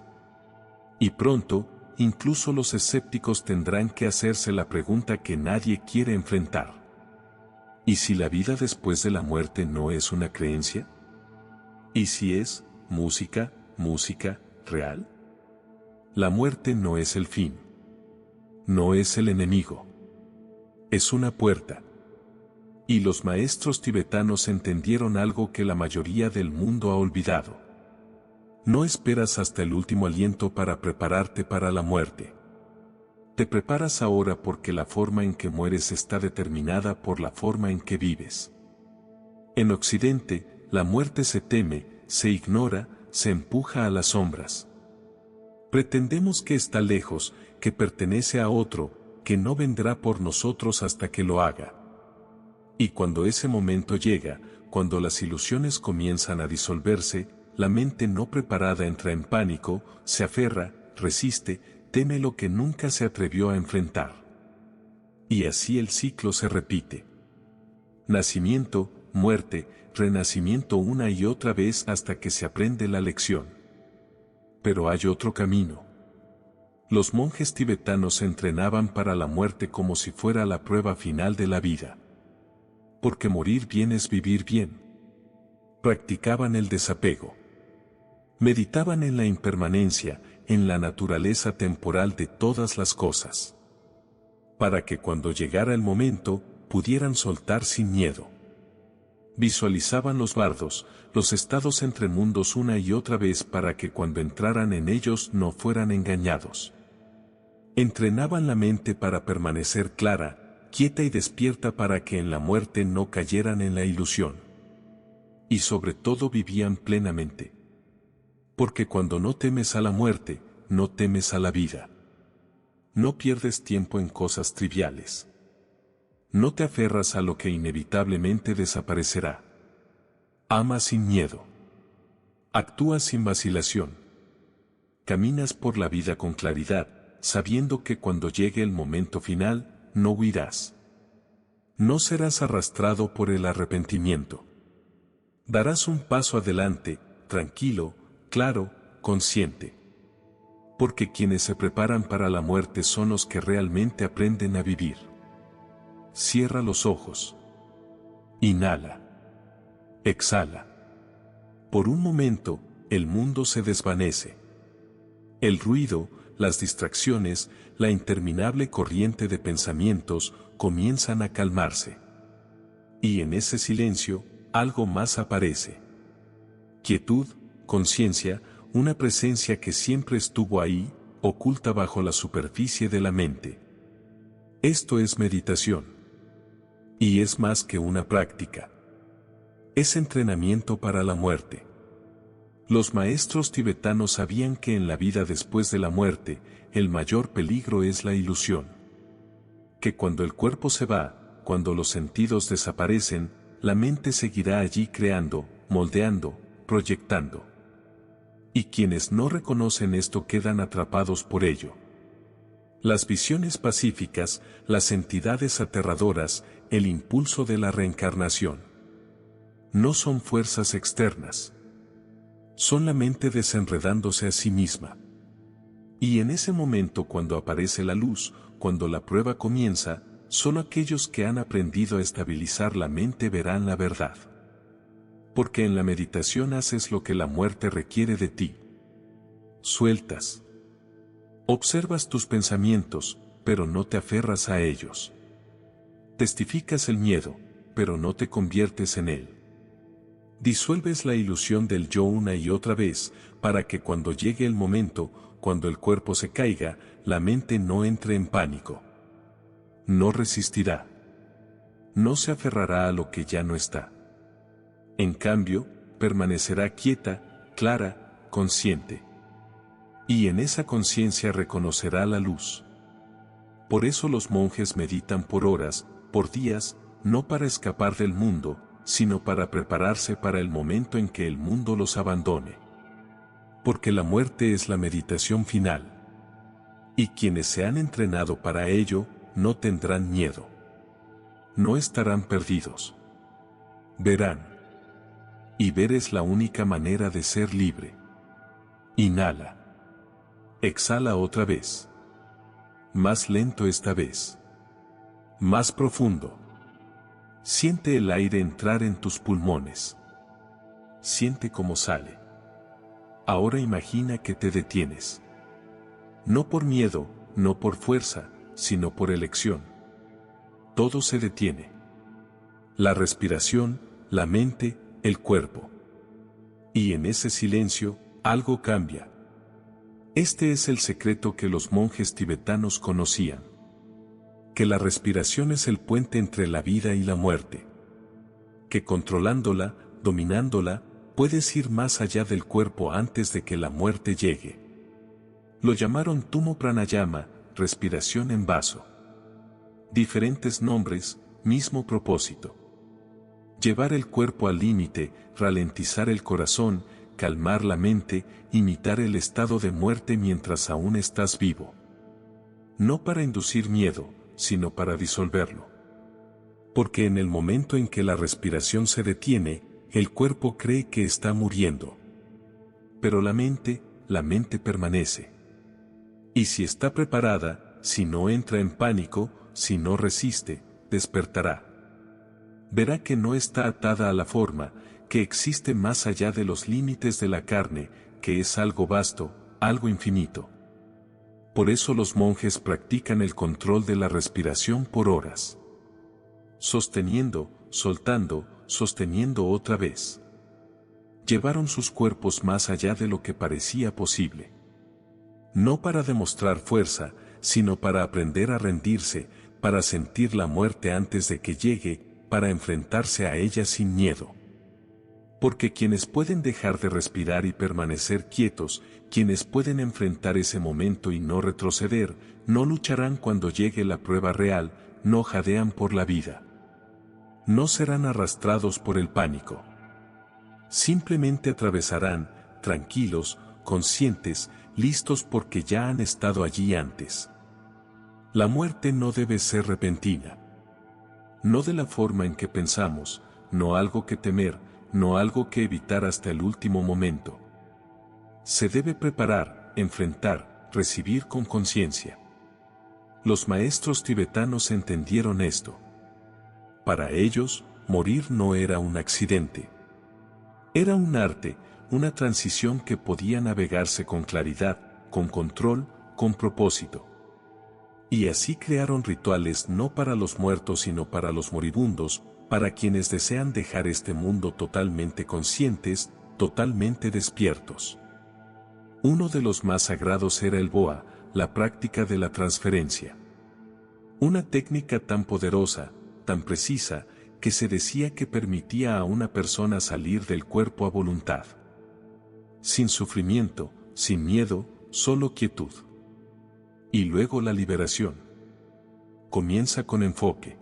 Y pronto, incluso los escépticos tendrán que hacerse la pregunta que nadie quiere enfrentar. ¿Y si la vida después de la muerte no es una creencia? ¿Y si es música real? La muerte no es el fin. No es el enemigo. Es una puerta. Y los maestros tibetanos entendieron algo que la mayoría del mundo ha olvidado. No esperas hasta el último aliento para prepararte para la muerte. Te preparas ahora porque la forma en que mueres está determinada por la forma en que vives. En Occidente, la muerte se teme, se ignora, se empuja a las sombras. Pretendemos que está lejos, que pertenece a otro, que no vendrá por nosotros hasta que lo haga. Y cuando ese momento llega, cuando las ilusiones comienzan a disolverse, la mente no preparada entra en pánico, se aferra, resiste, teme lo que nunca se atrevió a enfrentar. Y así el ciclo se repite. Nacimiento, muerte, renacimiento una y otra vez hasta que se aprende la lección. Pero hay otro camino. Los monjes tibetanos se entrenaban para la muerte como si fuera la prueba final de la vida. Porque morir bien es vivir bien. Practicaban el desapego. Meditaban en la impermanencia, en la naturaleza temporal de todas las cosas. Para que cuando llegara el momento, pudieran soltar sin miedo. Visualizaban los bardos, los estados entre mundos una y otra vez para que cuando entraran en ellos no fueran engañados. Entrenaban la mente para permanecer clara, quieta y despierta para que en la muerte no cayeran en la ilusión. Y sobre todo vivían plenamente. Porque cuando no temes a la muerte, no temes a la vida. No pierdes tiempo en cosas triviales. No te aferras a lo que inevitablemente desaparecerá. Ama sin miedo. Actúa sin vacilación. Caminas por la vida con claridad, sabiendo que cuando llegue el momento final, no huirás. No serás arrastrado por el arrepentimiento. Darás un paso adelante, tranquilo, claro, consciente. Porque quienes se preparan para la muerte son los que realmente aprenden a vivir. Cierra los ojos. Inhala. Exhala. Por un momento, el mundo se desvanece. El ruido, las distracciones, la interminable corriente de pensamientos comienzan a calmarse. Y en ese silencio, algo más aparece. Quietud, conciencia, una presencia que siempre estuvo ahí, oculta bajo la superficie de la mente. Esto es meditación. Y es más que una práctica. Es entrenamiento para la muerte. Los maestros tibetanos sabían que en la vida después de la muerte, el mayor peligro es la ilusión. Que cuando el cuerpo se va, cuando los sentidos desaparecen, la mente seguirá allí creando, moldeando, proyectando. Y quienes no reconocen esto quedan atrapados por ello. Las visiones pacíficas, las entidades aterradoras, el impulso de la reencarnación. No son fuerzas externas. Son la mente desenredándose a sí misma. Y en ese momento cuando aparece la luz, cuando la prueba comienza, solo aquellos que han aprendido a estabilizar la mente verán la verdad. Porque en la meditación haces lo que la muerte requiere de ti. Sueltas. Observas tus pensamientos, pero no te aferras a ellos. Testificas el miedo, pero no te conviertes en él. Disuelves la ilusión del yo una y otra vez, para que cuando llegue el momento, cuando el cuerpo se caiga, la mente no entre en pánico. No resistirá. No se aferrará a lo que ya no está. En cambio, permanecerá quieta, clara, consciente. Y en esa conciencia reconocerá la luz. Por eso los monjes meditan por horas, por días, no para escapar del mundo, sino para prepararse para el momento en que el mundo los abandone. Porque la muerte es la meditación final. Y quienes se han entrenado para ello, no tendrán miedo. No estarán perdidos. Verán. Y ver es la única manera de ser libre. Inhala. Exhala otra vez. Más lento esta vez. Más profundo. Siente el aire entrar en tus pulmones. Siente cómo sale. Ahora imagina que te detienes. No por miedo, no por fuerza, sino por elección. Todo se detiene. La respiración, la mente, el cuerpo. Y en ese silencio, algo cambia. Este es el secreto que los monjes tibetanos conocían. Que la respiración es el puente entre la vida y la muerte. Que controlándola, dominándola, puedes ir más allá del cuerpo antes de que la muerte llegue. Lo llamaron Tumo Pranayama, respiración en vaso. Diferentes nombres, mismo propósito. Llevar el cuerpo al límite, ralentizar el corazón, calmar la mente, imitar el estado de muerte mientras aún estás vivo. No para inducir miedo, sino para disolverlo. Porque en el momento en que la respiración se detiene, el cuerpo cree que está muriendo. Pero la mente permanece. Y si está preparada, si no entra en pánico, si no resiste, despertará. Verá que no está atada a la forma, que existe más allá de los límites de la carne, que es algo vasto, algo infinito. Por eso los monjes practican el control de la respiración por horas. Sosteniendo, soltando, sosteniendo otra vez. Llevaron sus cuerpos más allá de lo que parecía posible. No para demostrar fuerza, sino para aprender a rendirse, para sentir la muerte antes de que llegue, para enfrentarse a ella sin miedo. Porque quienes pueden dejar de respirar y permanecer quietos, quienes pueden enfrentar ese momento y no retroceder, no lucharán cuando llegue la prueba real, no jadean por la vida. No serán arrastrados por el pánico. Simplemente atravesarán, tranquilos, conscientes, listos porque ya han estado allí antes. La muerte no debe ser repentina. No de la forma en que pensamos, no algo que temer, no algo que evitar hasta el último momento. Se debe preparar, enfrentar, recibir con conciencia. Los maestros tibetanos entendieron esto. Para ellos, morir no era un accidente. Era un arte, una transición que podía navegarse con claridad, con control, con propósito. Y así crearon rituales no para los muertos sino para los moribundos, para quienes desean dejar este mundo totalmente conscientes, totalmente despiertos. Uno de los más sagrados era el Boa, la práctica de la transferencia. Una técnica tan poderosa, tan precisa, que se decía que permitía a una persona salir del cuerpo a voluntad. Sin sufrimiento, sin miedo, solo quietud. Y luego la liberación. Comienza con enfoque.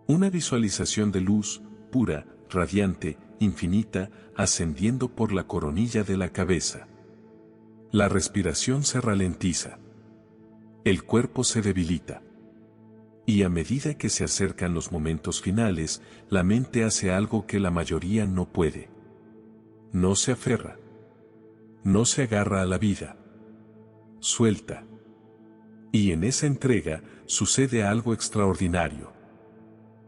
Una visualización de luz, pura, radiante, infinita, ascendiendo por la coronilla de la cabeza. La respiración se ralentiza. El cuerpo se debilita. Y a medida que se acercan los momentos finales, la mente hace algo que la mayoría no puede. No se aferra. No se agarra a la vida. Suelta. Y en esa entrega, sucede algo extraordinario.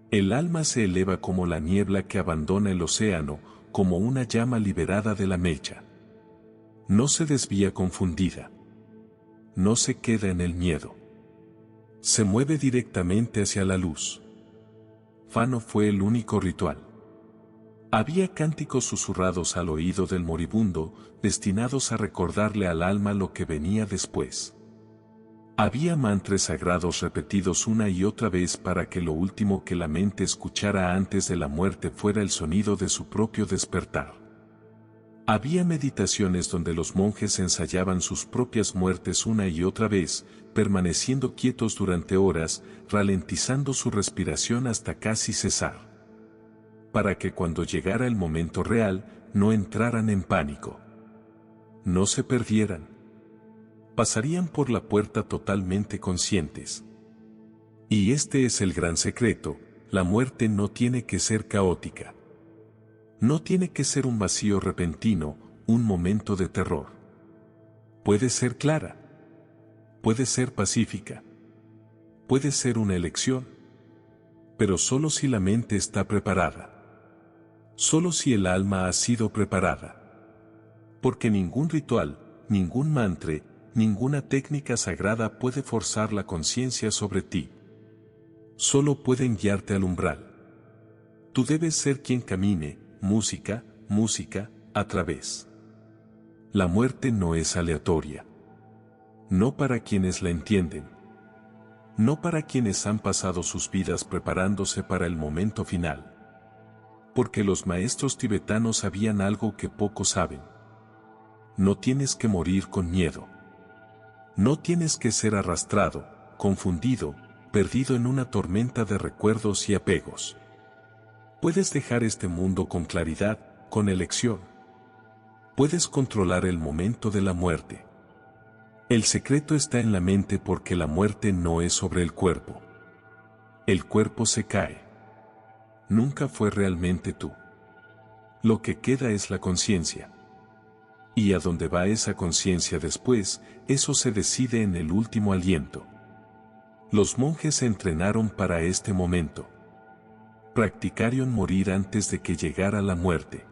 El alma se eleva como la niebla que abandona el océano, como una llama liberada de la mecha. No se desvía confundida. No se queda en el miedo. Se mueve directamente hacia la luz. Fano fue el único ritual. Había cánticos susurrados al oído del moribundo, destinados a recordarle al alma lo que venía después. Había mantras sagrados repetidos una y otra vez para que lo último que la mente escuchara antes de la muerte fuera el sonido de su propio despertar. Había meditaciones donde los monjes ensayaban sus propias muertes una y otra vez, permaneciendo quietos durante horas, ralentizando su respiración hasta casi cesar. Para que cuando llegara el momento real, no entraran en pánico. No se perdieran. Pasarían por la puerta totalmente conscientes. Y este es el gran secreto: la muerte no tiene que ser caótica. No tiene que ser un vacío repentino, un momento de terror. Puede ser clara. Puede ser pacífica. Puede ser una elección. Pero solo si la mente está preparada. Solo si el alma ha sido preparada. Porque ningún ritual, ningún mantra, ninguna técnica sagrada puede forzar la conciencia sobre ti. Solo pueden guiarte al umbral. Tú debes ser quien camine, música, a través. La muerte no es aleatoria. No para quienes la entienden. No para quienes han pasado sus vidas preparándose para el momento final. Porque los maestros tibetanos sabían algo que pocos saben. No tienes que morir con miedo. No tienes que ser arrastrado, confundido, perdido en una tormenta de recuerdos y apegos. Puedes dejar este mundo con claridad, con elección. Puedes controlar el momento de la muerte. El secreto está en la mente porque la muerte no es sobre el cuerpo. El cuerpo se cae. Nunca fue realmente tú. Lo que queda es la conciencia. Y a dónde va esa conciencia después, eso se decide en el último aliento. Los monjes se entrenaron para este momento. Practicaron morir antes de que llegara la muerte.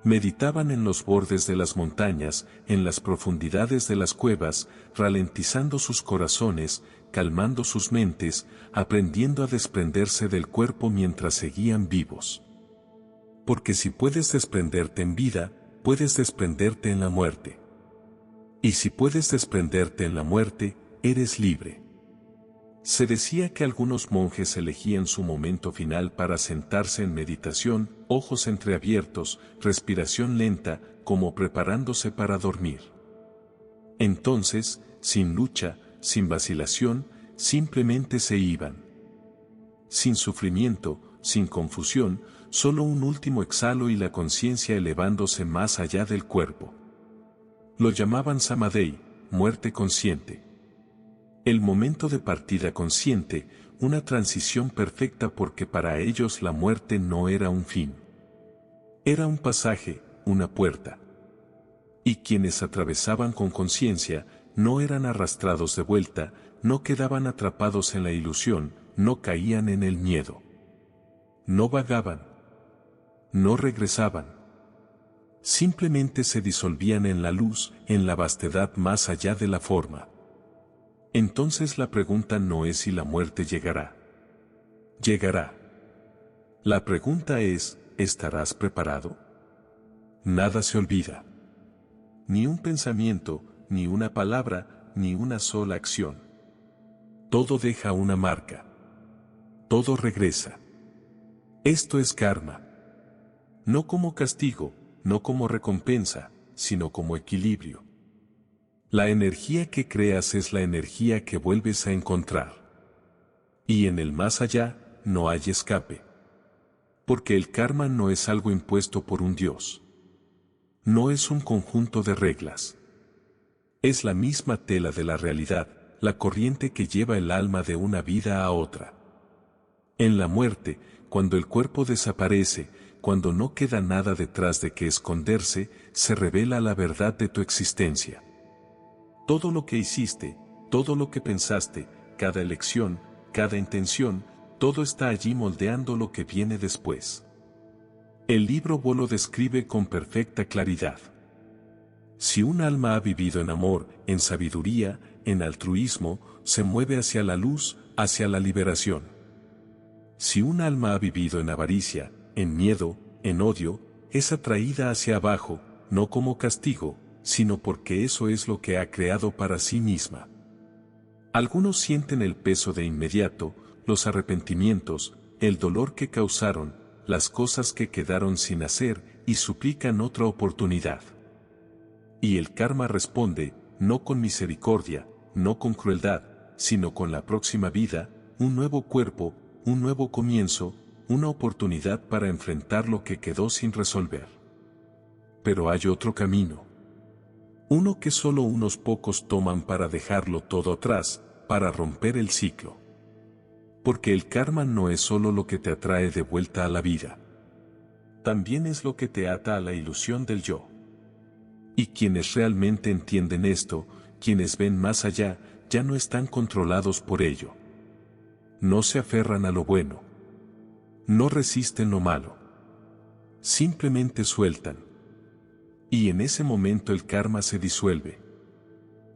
Meditaban en los bordes de las montañas, en las profundidades de las cuevas, ralentizando sus corazones, calmando sus mentes, aprendiendo a desprenderse del cuerpo mientras seguían vivos. Porque si puedes desprenderte en vida, puedes desprenderte en la muerte. Y si puedes desprenderte en la muerte, eres libre. Se decía que algunos monjes elegían su momento final para sentarse en meditación, ojos entreabiertos, respiración lenta, como preparándose para dormir. Entonces, sin lucha, sin vacilación, simplemente se iban. Sin sufrimiento, sin confusión, solo un último exhalo y la conciencia elevándose más allá del cuerpo. Lo llamaban Samadhi, muerte consciente. El momento de partida consciente, una transición perfecta porque para ellos la muerte no era un fin. Era un pasaje, una puerta. Y quienes atravesaban con conciencia, no eran arrastrados de vuelta, no quedaban atrapados en la ilusión, no caían en el miedo. No vagaban. No regresaban. Simplemente se disolvían en la luz, en la vastedad más allá de la forma. Entonces la pregunta no es si la muerte llegará. Llegará. La pregunta es, ¿estarás preparado? Nada se olvida. Ni un pensamiento, ni una palabra, ni una sola acción. Todo deja una marca. Todo regresa. Esto es karma. No como castigo, no como recompensa, sino como equilibrio. La energía que creas es la energía que vuelves a encontrar. Y en el más allá, no hay escape. Porque el karma no es algo impuesto por un Dios. No es un conjunto de reglas. Es la misma tela de la realidad, la corriente que lleva el alma de una vida a otra. En la muerte, cuando el cuerpo desaparece, cuando no queda nada detrás de que esconderse, se revela la verdad de tu existencia. Todo lo que hiciste, todo lo que pensaste, cada elección, cada intención, todo está allí moldeando lo que viene después. El libro Bo lo describe con perfecta claridad. Si un alma ha vivido en amor, en sabiduría, en altruismo, se mueve hacia la luz, hacia la liberación. Si un alma ha vivido en avaricia, en miedo, en odio, es atraída hacia abajo, no como castigo, sino porque eso es lo que ha creado para sí misma. Algunos sienten el peso de inmediato, los arrepentimientos, el dolor que causaron, las cosas que quedaron sin hacer, y suplican otra oportunidad. Y el karma responde, no con misericordia, no con crueldad, sino con la próxima vida, un nuevo cuerpo, un nuevo comienzo, una oportunidad para enfrentar lo que quedó sin resolver. Pero hay otro camino. Uno que solo unos pocos toman para dejarlo todo atrás, para romper el ciclo. Porque el karma no es solo lo que te atrae de vuelta a la vida. También es lo que te ata a la ilusión del yo. Y quienes realmente entienden esto, quienes ven más allá, ya no están controlados por ello. No se aferran a lo bueno. No resisten lo malo. Simplemente sueltan. Y en ese momento el karma se disuelve.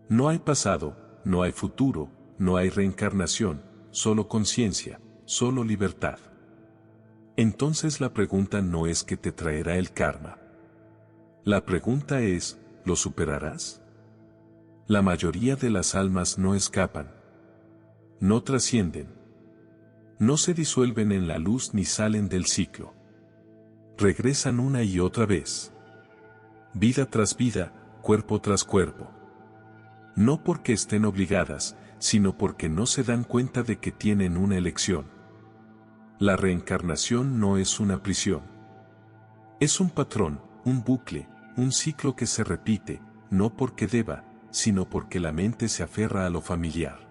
No hay pasado, no hay futuro, no hay reencarnación, solo conciencia, solo libertad. Entonces la pregunta no es qué te traerá el karma. La pregunta es, ¿lo superarás? La mayoría de las almas no escapan. No trascienden. No se disuelven en la luz ni salen del ciclo. Regresan una y otra vez. Vida tras vida, cuerpo tras cuerpo. No porque estén obligadas, sino porque no se dan cuenta de que tienen una elección. La reencarnación no es una prisión. Es un patrón, un bucle, un ciclo que se repite, no porque deba, sino porque la mente se aferra a lo familiar.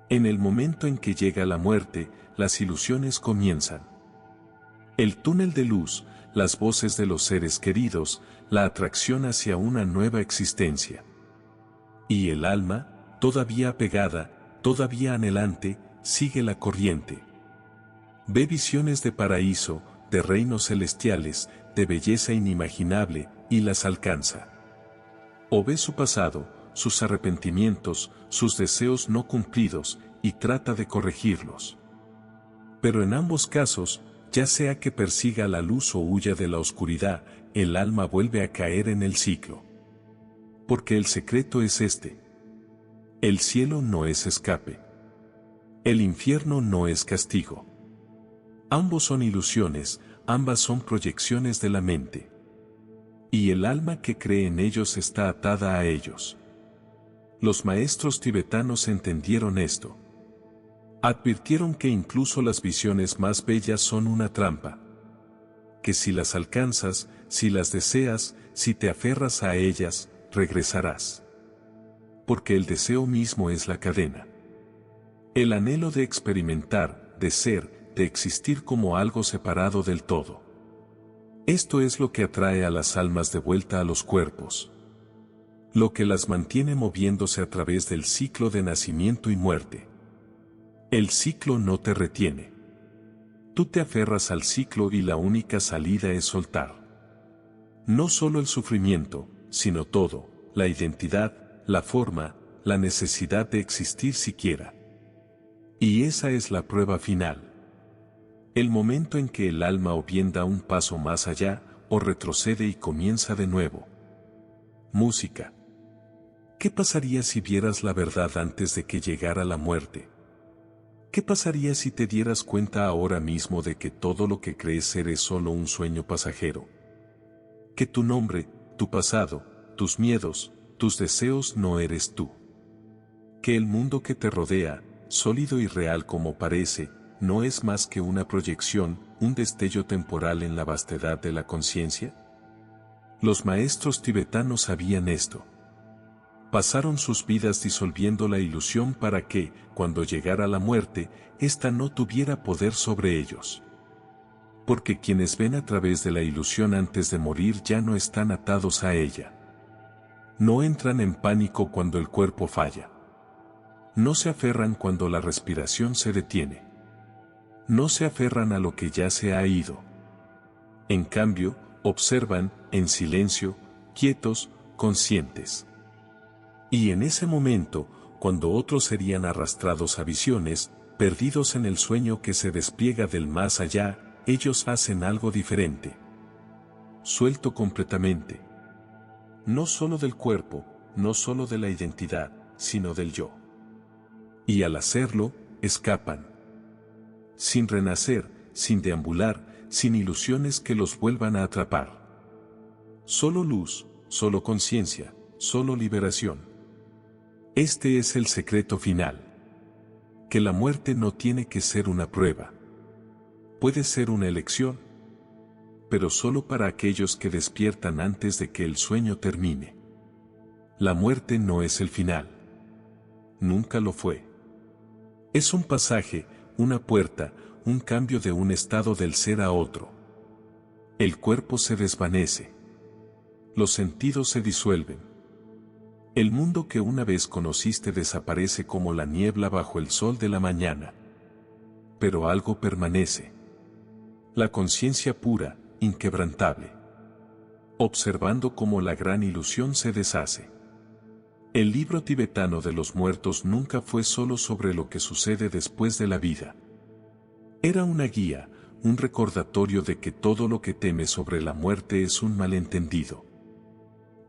En el momento en que llega la muerte, las ilusiones comienzan. El túnel de luz, las voces de los seres queridos, la atracción hacia una nueva existencia. Y el alma, todavía apegada, todavía anhelante, sigue la corriente. Ve visiones de paraíso, de reinos celestiales, de belleza inimaginable, y las alcanza. O ve su pasado, sus arrepentimientos, sus deseos no cumplidos, y trata de corregirlos. Pero en ambos casos, ya sea que persiga la luz o huya de la oscuridad, el alma vuelve a caer en el ciclo. Porque el secreto es este. El cielo no es escape. El infierno no es castigo. Ambos son ilusiones, ambas son proyecciones de la mente. Y el alma que cree en ellos está atada a ellos. Los maestros tibetanos entendieron esto. Advirtieron que incluso las visiones más bellas son una trampa. Que si las alcanzas, si las deseas, si te aferras a ellas, regresarás. Porque el deseo mismo es la cadena. El anhelo de experimentar, de ser, de existir como algo separado del todo. Esto es lo que atrae a las almas de vuelta a los cuerpos. lo que las mantiene moviéndose a través del ciclo de nacimiento y muerte. El ciclo no te retiene. Tú te aferras al ciclo y la única salida es soltar. No solo el sufrimiento, sino todo, la identidad, la forma, la necesidad de existir siquiera. Y esa es la prueba final. El momento en que el alma o bien da un paso más allá, o retrocede y comienza de nuevo. Música. ¿Qué pasaría si vieras la verdad antes de que llegara la muerte? ¿Qué pasaría si te dieras cuenta ahora mismo de que todo lo que crees ser es solo un sueño pasajero? Que tu nombre, tu pasado, tus miedos, tus deseos no eres tú. Que el mundo que te rodea, sólido y real como parece, no es más que una proyección, un destello temporal en la vastedad de la conciencia. Los maestros tibetanos sabían esto. Pasaron sus vidas disolviendo la ilusión para que, cuando llegara la muerte, ésta no tuviera poder sobre ellos. Porque quienes ven a través de la ilusión antes de morir ya no están atados a ella. No entran en pánico cuando el cuerpo falla. No se aferran cuando la respiración se detiene. No se aferran a lo que ya se ha ido. En cambio, observan, en silencio, quietos, conscientes. Y en ese momento, cuando otros serían arrastrados a visiones, perdidos en el sueño que se despliega del más allá, ellos hacen algo diferente. Suelto completamente. No solo del cuerpo, no solo de la identidad, sino del yo. Y al hacerlo, escapan. Sin renacer, sin deambular, sin ilusiones que los vuelvan a atrapar. Solo luz, solo conciencia, solo liberación. Este es el secreto final. Que la muerte no tiene que ser una prueba. Puede ser una elección. Pero solo para aquellos que despiertan antes de que el sueño termine. La muerte no es el final. Nunca lo fue. Es un pasaje, una puerta, un cambio de un estado del ser a otro. El cuerpo se desvanece. Los sentidos se disuelven. El mundo que una vez conociste desaparece como la niebla bajo el sol de la mañana. Pero algo permanece. La conciencia pura, inquebrantable. Observando cómo la gran ilusión se deshace. El libro tibetano de los muertos nunca fue solo sobre lo que sucede después de la vida. Era una guía, un recordatorio de que todo lo que teme sobre la muerte es un malentendido.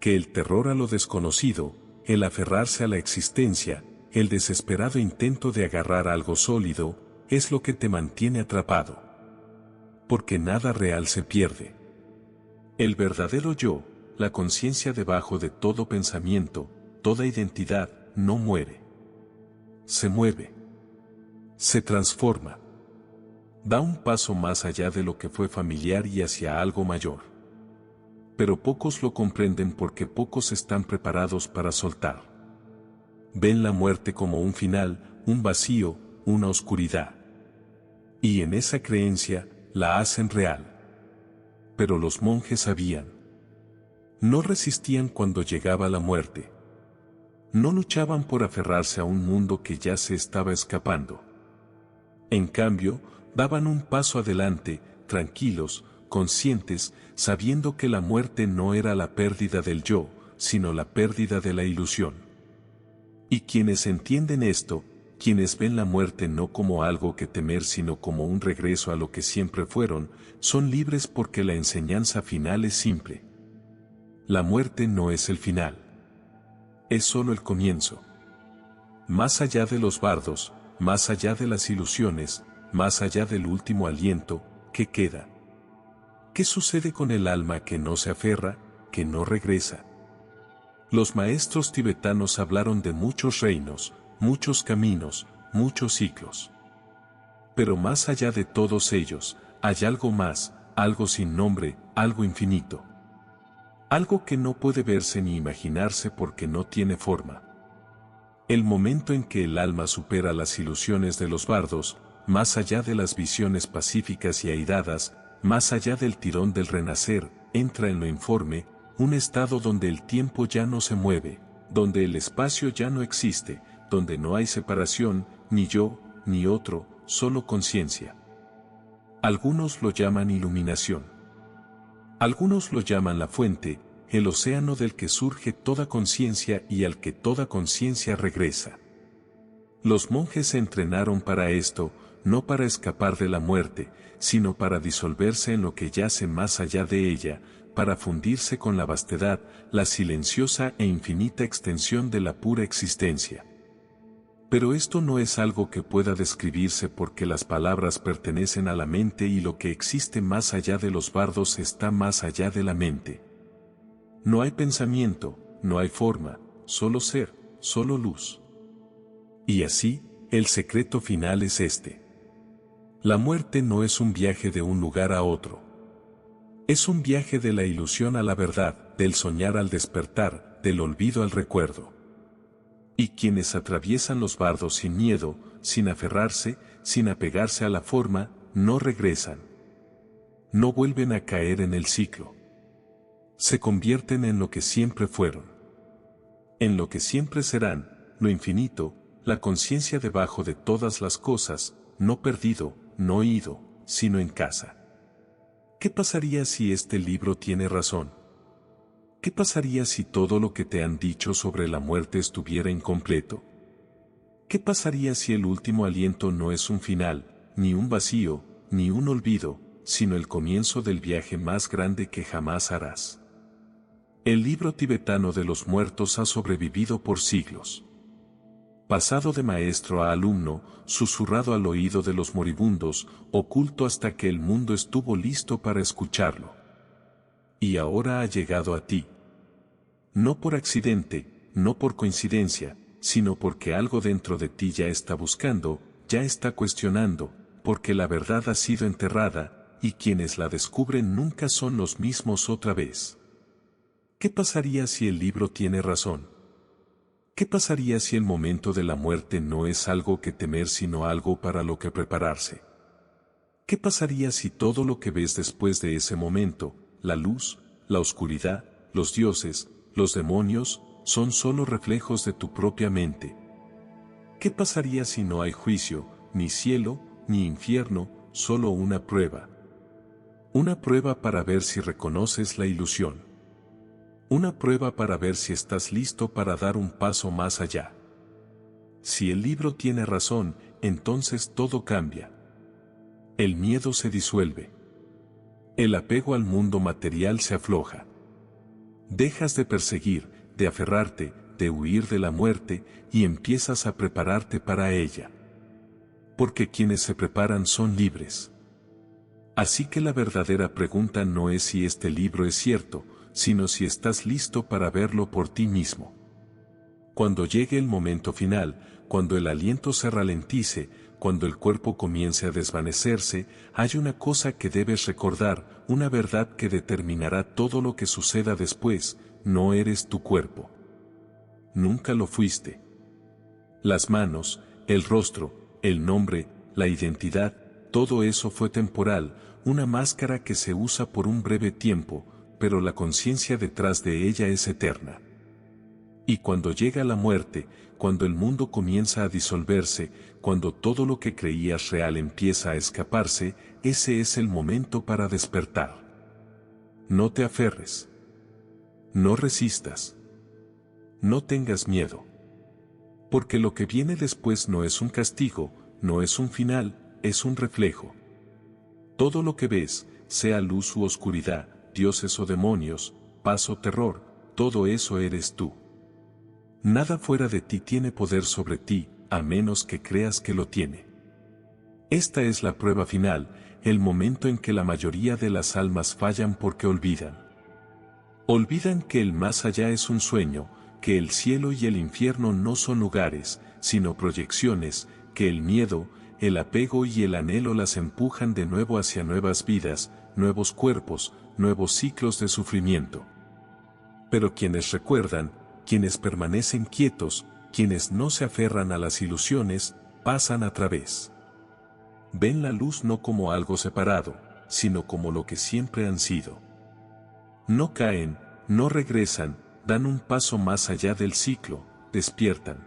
Que el terror a lo desconocido, el aferrarse a la existencia, el desesperado intento de agarrar algo sólido, es lo que te mantiene atrapado. Porque nada real se pierde. El verdadero yo, la conciencia debajo de todo pensamiento, toda identidad, no muere. Se mueve. Se transforma. Da un paso más allá de lo que fue familiar y hacia algo mayor. Pero pocos lo comprenden porque pocos están preparados para soltar. Ven la muerte como un final, un vacío, una oscuridad. Y en esa creencia, la hacen real. Pero los monjes sabían. No resistían cuando llegaba la muerte. No luchaban por aferrarse a un mundo que ya se estaba escapando. En cambio, daban un paso adelante, tranquilos, conscientes, sabiendo que la muerte no era la pérdida del yo, sino la pérdida de la ilusión. Y quienes entienden esto, quienes ven la muerte no como algo que temer sino como un regreso a lo que siempre fueron, son libres porque la enseñanza final es simple. La muerte no es el final. Es solo el comienzo. Más allá de los bardos, más allá de las ilusiones, más allá del último aliento, ¿qué queda? ¿Qué sucede con el alma que no se aferra, que no regresa? Los maestros tibetanos hablaron de muchos reinos, muchos caminos, muchos ciclos. Pero más allá de todos ellos, hay algo más, algo sin nombre, algo infinito. Algo que no puede verse ni imaginarse porque no tiene forma. El momento en que el alma supera las ilusiones de los bardos, más allá de las visiones pacíficas y airadas, más allá del tirón del renacer, entra en lo informe, un estado donde el tiempo ya no se mueve, donde el espacio ya no existe, donde no hay separación, ni yo, ni otro, solo conciencia. Algunos lo llaman iluminación. Algunos lo llaman la fuente, el océano del que surge toda conciencia y al que toda conciencia regresa. Los monjes se entrenaron para esto, no para escapar de la muerte, sino para disolverse en lo que yace más allá de ella, para fundirse con la vastedad, la silenciosa e infinita extensión de la pura existencia. Pero esto no es algo que pueda describirse porque las palabras pertenecen a la mente y lo que existe más allá de los bardos está más allá de la mente. No hay pensamiento, no hay forma, solo ser, solo luz. Y así, el secreto final es este. La muerte no es un viaje de un lugar a otro. Es un viaje de la ilusión a la verdad, del soñar al despertar, del olvido al recuerdo. Y quienes atraviesan los bardos sin miedo, sin aferrarse, sin apegarse a la forma, no regresan. No vuelven a caer en el ciclo. Se convierten en lo que siempre fueron. En lo que siempre serán, lo infinito, la conciencia debajo de todas las cosas, no perdido, no ido, sino en casa. ¿Qué pasaría si este libro tiene razón? ¿Qué pasaría si todo lo que te han dicho sobre la muerte estuviera incompleto? ¿Qué pasaría si el último aliento no es un final, ni un vacío, ni un olvido, sino el comienzo del viaje más grande que jamás harás? El libro tibetano de los muertos ha sobrevivido por siglos. Pasado de maestro a alumno, susurrado al oído de los moribundos, oculto hasta que el mundo estuvo listo para escucharlo. Y ahora ha llegado a ti. No por accidente, no por coincidencia, sino porque algo dentro de ti ya está buscando, ya está cuestionando, porque la verdad ha sido enterrada, y quienes la descubren nunca son los mismos otra vez. ¿Qué pasaría si el libro tiene razón? ¿Qué pasaría si el momento de la muerte no es algo que temer sino algo para lo que prepararse? ¿Qué pasaría si todo lo que ves después de ese momento, la luz, la oscuridad, los dioses, los demonios, son solo reflejos de tu propia mente? ¿Qué pasaría si no hay juicio, ni cielo, ni infierno, solo una prueba? Una prueba para ver si reconoces la ilusión. Una prueba para ver si estás listo para dar un paso más allá. Si el libro tiene razón, entonces todo cambia. El miedo se disuelve. El apego al mundo material se afloja. Dejas de perseguir, de aferrarte, de huir de la muerte, y empiezas a prepararte para ella. Porque quienes se preparan son libres. Así que la verdadera pregunta no es si este libro es cierto, sino si estás listo para verlo por ti mismo. Cuando llegue el momento final, cuando el aliento se ralentice, cuando el cuerpo comience a desvanecerse, hay una cosa que debes recordar, una verdad que determinará todo lo que suceda después: no eres tu cuerpo. Nunca lo fuiste. Las manos, el rostro, el nombre, la identidad, todo eso fue temporal, una máscara que se usa por un breve tiempo, pero la conciencia detrás de ella es eterna. Y cuando llega la muerte, cuando el mundo comienza a disolverse, cuando todo lo que creías real empieza a escaparse, ese es el momento para despertar. No te aferres. No resistas. No tengas miedo. Porque lo que viene después no es un castigo, no es un final, es un reflejo. Todo lo que ves, sea luz u oscuridad, dioses o demonios, paz o terror, todo eso eres tú. Nada fuera de ti tiene poder sobre ti, a menos que creas que lo tiene. Esta es la prueba final, el momento en que la mayoría de las almas fallan porque olvidan. Olvidan que el más allá es un sueño, que el cielo y el infierno no son lugares, sino proyecciones, que el miedo, el apego y el anhelo las empujan de nuevo hacia nuevas vidas, nuevos cuerpos, nuevos ciclos de sufrimiento. Pero quienes recuerdan, quienes permanecen quietos, quienes no se aferran a las ilusiones, pasan a través. Ven la luz no como algo separado, sino como lo que siempre han sido. No caen, no regresan, dan un paso más allá del ciclo, despiertan.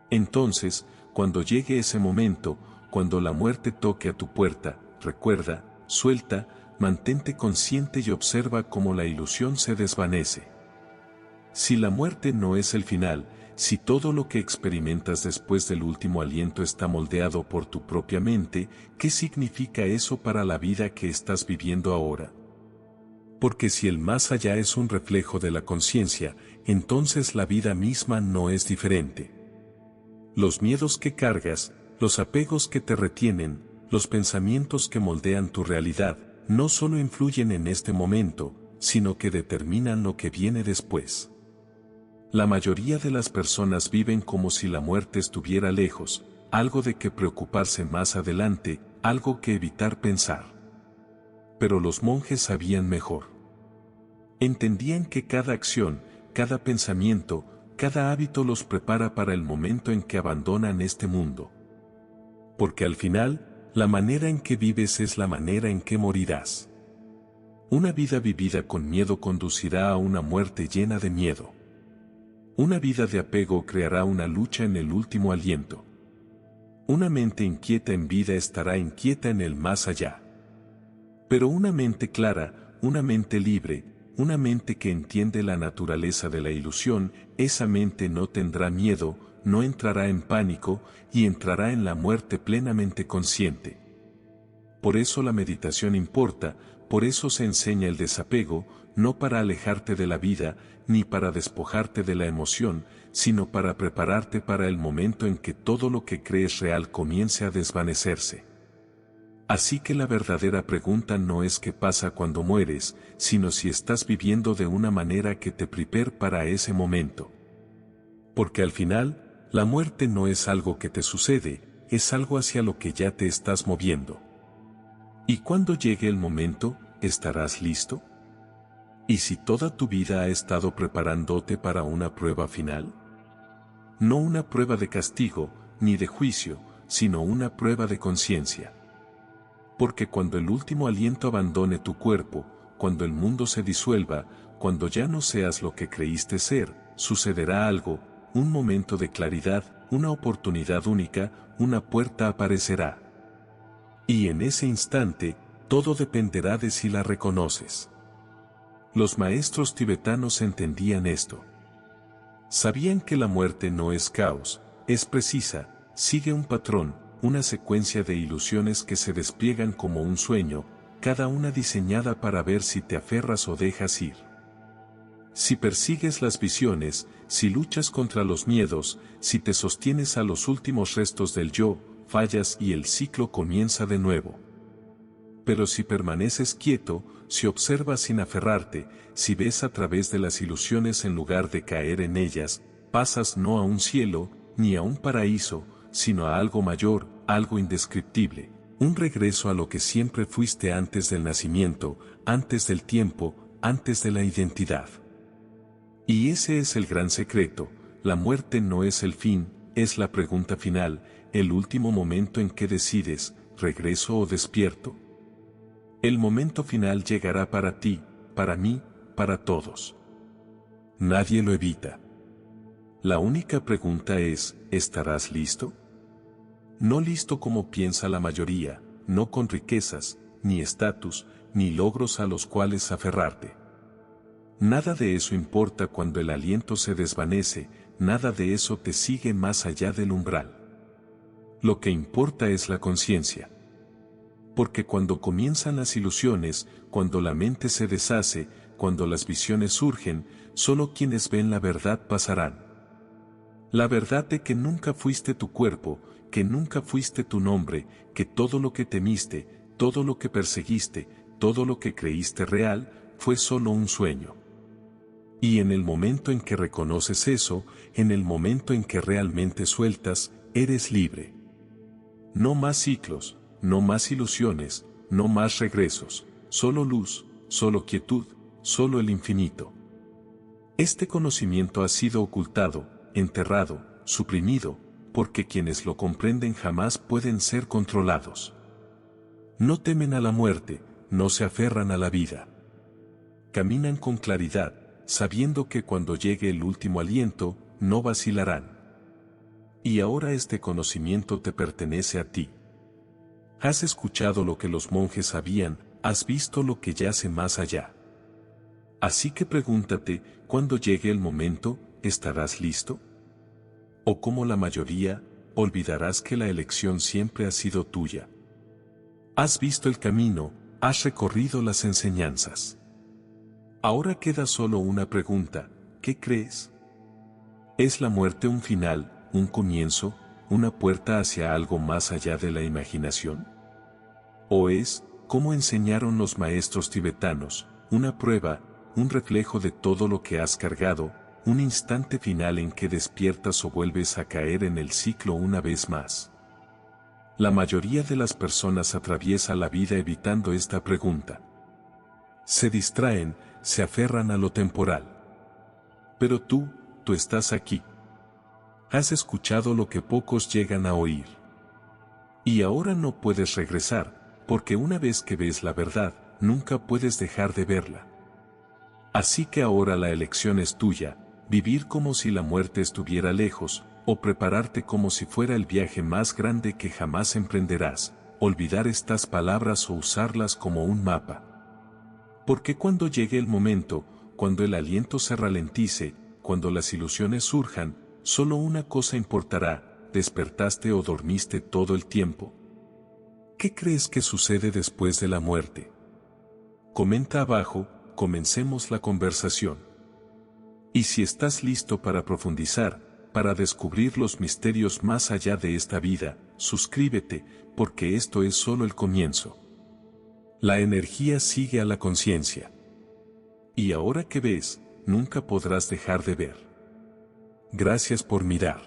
Entonces, cuando llegue ese momento, cuando la muerte toque a tu puerta, recuerda, suelta, mantente consciente y observa cómo la ilusión se desvanece. Si la muerte no es el final, si todo lo que experimentas después del último aliento está moldeado por tu propia mente, ¿qué significa eso para la vida que estás viviendo ahora? Porque si el más allá es un reflejo de la conciencia, entonces la vida misma no es diferente. Los miedos que cargas, los apegos que te retienen, los pensamientos que moldean tu realidad, no solo influyen en este momento, sino que determinan lo que viene después. La mayoría de las personas viven como si la muerte estuviera lejos, algo de que preocuparse más adelante, algo que evitar pensar. Pero los monjes sabían mejor. Entendían que cada acción, cada pensamiento, cada hábito los prepara para el momento en que abandonan este mundo. Porque al final, la manera en que vives es la manera en que morirás. Una vida vivida con miedo conducirá a una muerte llena de miedo. Una vida de apego creará una lucha en el último aliento. Una mente inquieta en vida estará inquieta en el más allá. Pero una mente clara, una mente libre, una mente que entiende la naturaleza de la ilusión, esa mente no tendrá miedo, no entrará en pánico y entrará en la muerte plenamente consciente. Por eso la meditación importa, por eso se enseña el desapego, no para alejarte de la vida, ni para despojarte de la emoción, sino para prepararte para el momento en que todo lo que crees real comience a desvanecerse. Así que la verdadera pregunta no es qué pasa cuando mueres, sino si estás viviendo de una manera que te prepare para ese momento. Porque al final, la muerte no es algo que te sucede, es algo hacia lo que ya te estás moviendo. Y cuando llegue el momento, ¿estarás listo? ¿Y si toda tu vida ha estado preparándote para una prueba final? No una prueba de castigo, ni de juicio, sino una prueba de conciencia. Porque cuando el último aliento abandone tu cuerpo, cuando el mundo se disuelva, cuando ya no seas lo que creíste ser, sucederá algo, un momento de claridad, una oportunidad única, una puerta aparecerá. Y en ese instante, todo dependerá de si la reconoces. Los maestros tibetanos entendían esto. Sabían que la muerte no es caos, es precisa, sigue un patrón, una secuencia de ilusiones que se despliegan como un sueño, cada una diseñada para ver si te aferras o dejas ir. Si persigues las visiones, si luchas contra los miedos, si te sostienes a los últimos restos del yo, fallas y el ciclo comienza de nuevo. Pero si permaneces quieto, si observas sin aferrarte, si ves a través de las ilusiones en lugar de caer en ellas, pasas no a un cielo, ni a un paraíso, sino a algo mayor, algo indescriptible, un regreso a lo que siempre fuiste antes del nacimiento, antes del tiempo, antes de la identidad. Y ese es el gran secreto, la muerte no es el fin, es la pregunta final, el último momento en que decides, ¿regreso o despierto? El momento final llegará para ti, para mí, para todos. Nadie lo evita. La única pregunta es, ¿estarás listo? No listo como piensa la mayoría, no con riquezas, ni estatus, ni logros a los cuales aferrarte. Nada de eso importa cuando el aliento se desvanece, nada de eso te sigue más allá del umbral. Lo que importa es la conciencia. Porque cuando comienzan las ilusiones, cuando la mente se deshace, cuando las visiones surgen, solo quienes ven la verdad pasarán. La verdad de que nunca fuiste tu cuerpo, que nunca fuiste tu nombre, que todo lo que temiste, todo lo que perseguiste, todo lo que creíste real, fue solo un sueño. Y en el momento en que reconoces eso, en el momento en que realmente sueltas, eres libre. No más ciclos, no más ilusiones, no más regresos, solo luz, solo quietud, solo el infinito. Este conocimiento ha sido ocultado, enterrado, suprimido, porque quienes lo comprenden jamás pueden ser controlados. No temen a la muerte, no se aferran a la vida. caminan con claridad, sabiendo que cuando llegue el último aliento, no vacilarán. Y ahora este conocimiento te pertenece a ti. Has escuchado lo que los monjes sabían, has visto lo que yace más allá. Así que pregúntate, cuando llegue el momento, ¿estarás listo? O como la mayoría, olvidarás que la elección siempre ha sido tuya. Has visto el camino, has recorrido las enseñanzas. Ahora queda solo una pregunta, ¿qué crees? ¿Es la muerte un final, un comienzo, una puerta hacia algo más allá de la imaginación? ¿O es, como enseñaron los maestros tibetanos, una prueba, un reflejo de todo lo que has cargado, un instante final en que despiertas o vuelves a caer en el ciclo una vez más? La mayoría de las personas atraviesa la vida evitando esta pregunta. Se distraen, se aferran a lo temporal. Pero tú estás aquí. Has escuchado lo que pocos llegan a oír. Y ahora no puedes regresar, porque una vez que ves la verdad, nunca puedes dejar de verla. Así que ahora la elección es tuya, vivir como si la muerte estuviera lejos, o prepararte como si fuera el viaje más grande que jamás emprenderás, olvidar estas palabras o usarlas como un mapa. Porque cuando llegue el momento, cuando el aliento se ralentice, cuando las ilusiones surjan, solo una cosa importará, ¿despertaste o dormiste todo el tiempo? ¿Qué crees que sucede después de la muerte? Comenta abajo, comencemos la conversación. Y si estás listo para profundizar, para descubrir los misterios más allá de esta vida, suscríbete, porque esto es solo el comienzo. La energía sigue a la conciencia. Y ahora que ves, nunca podrás dejar de ver. Gracias por mirar.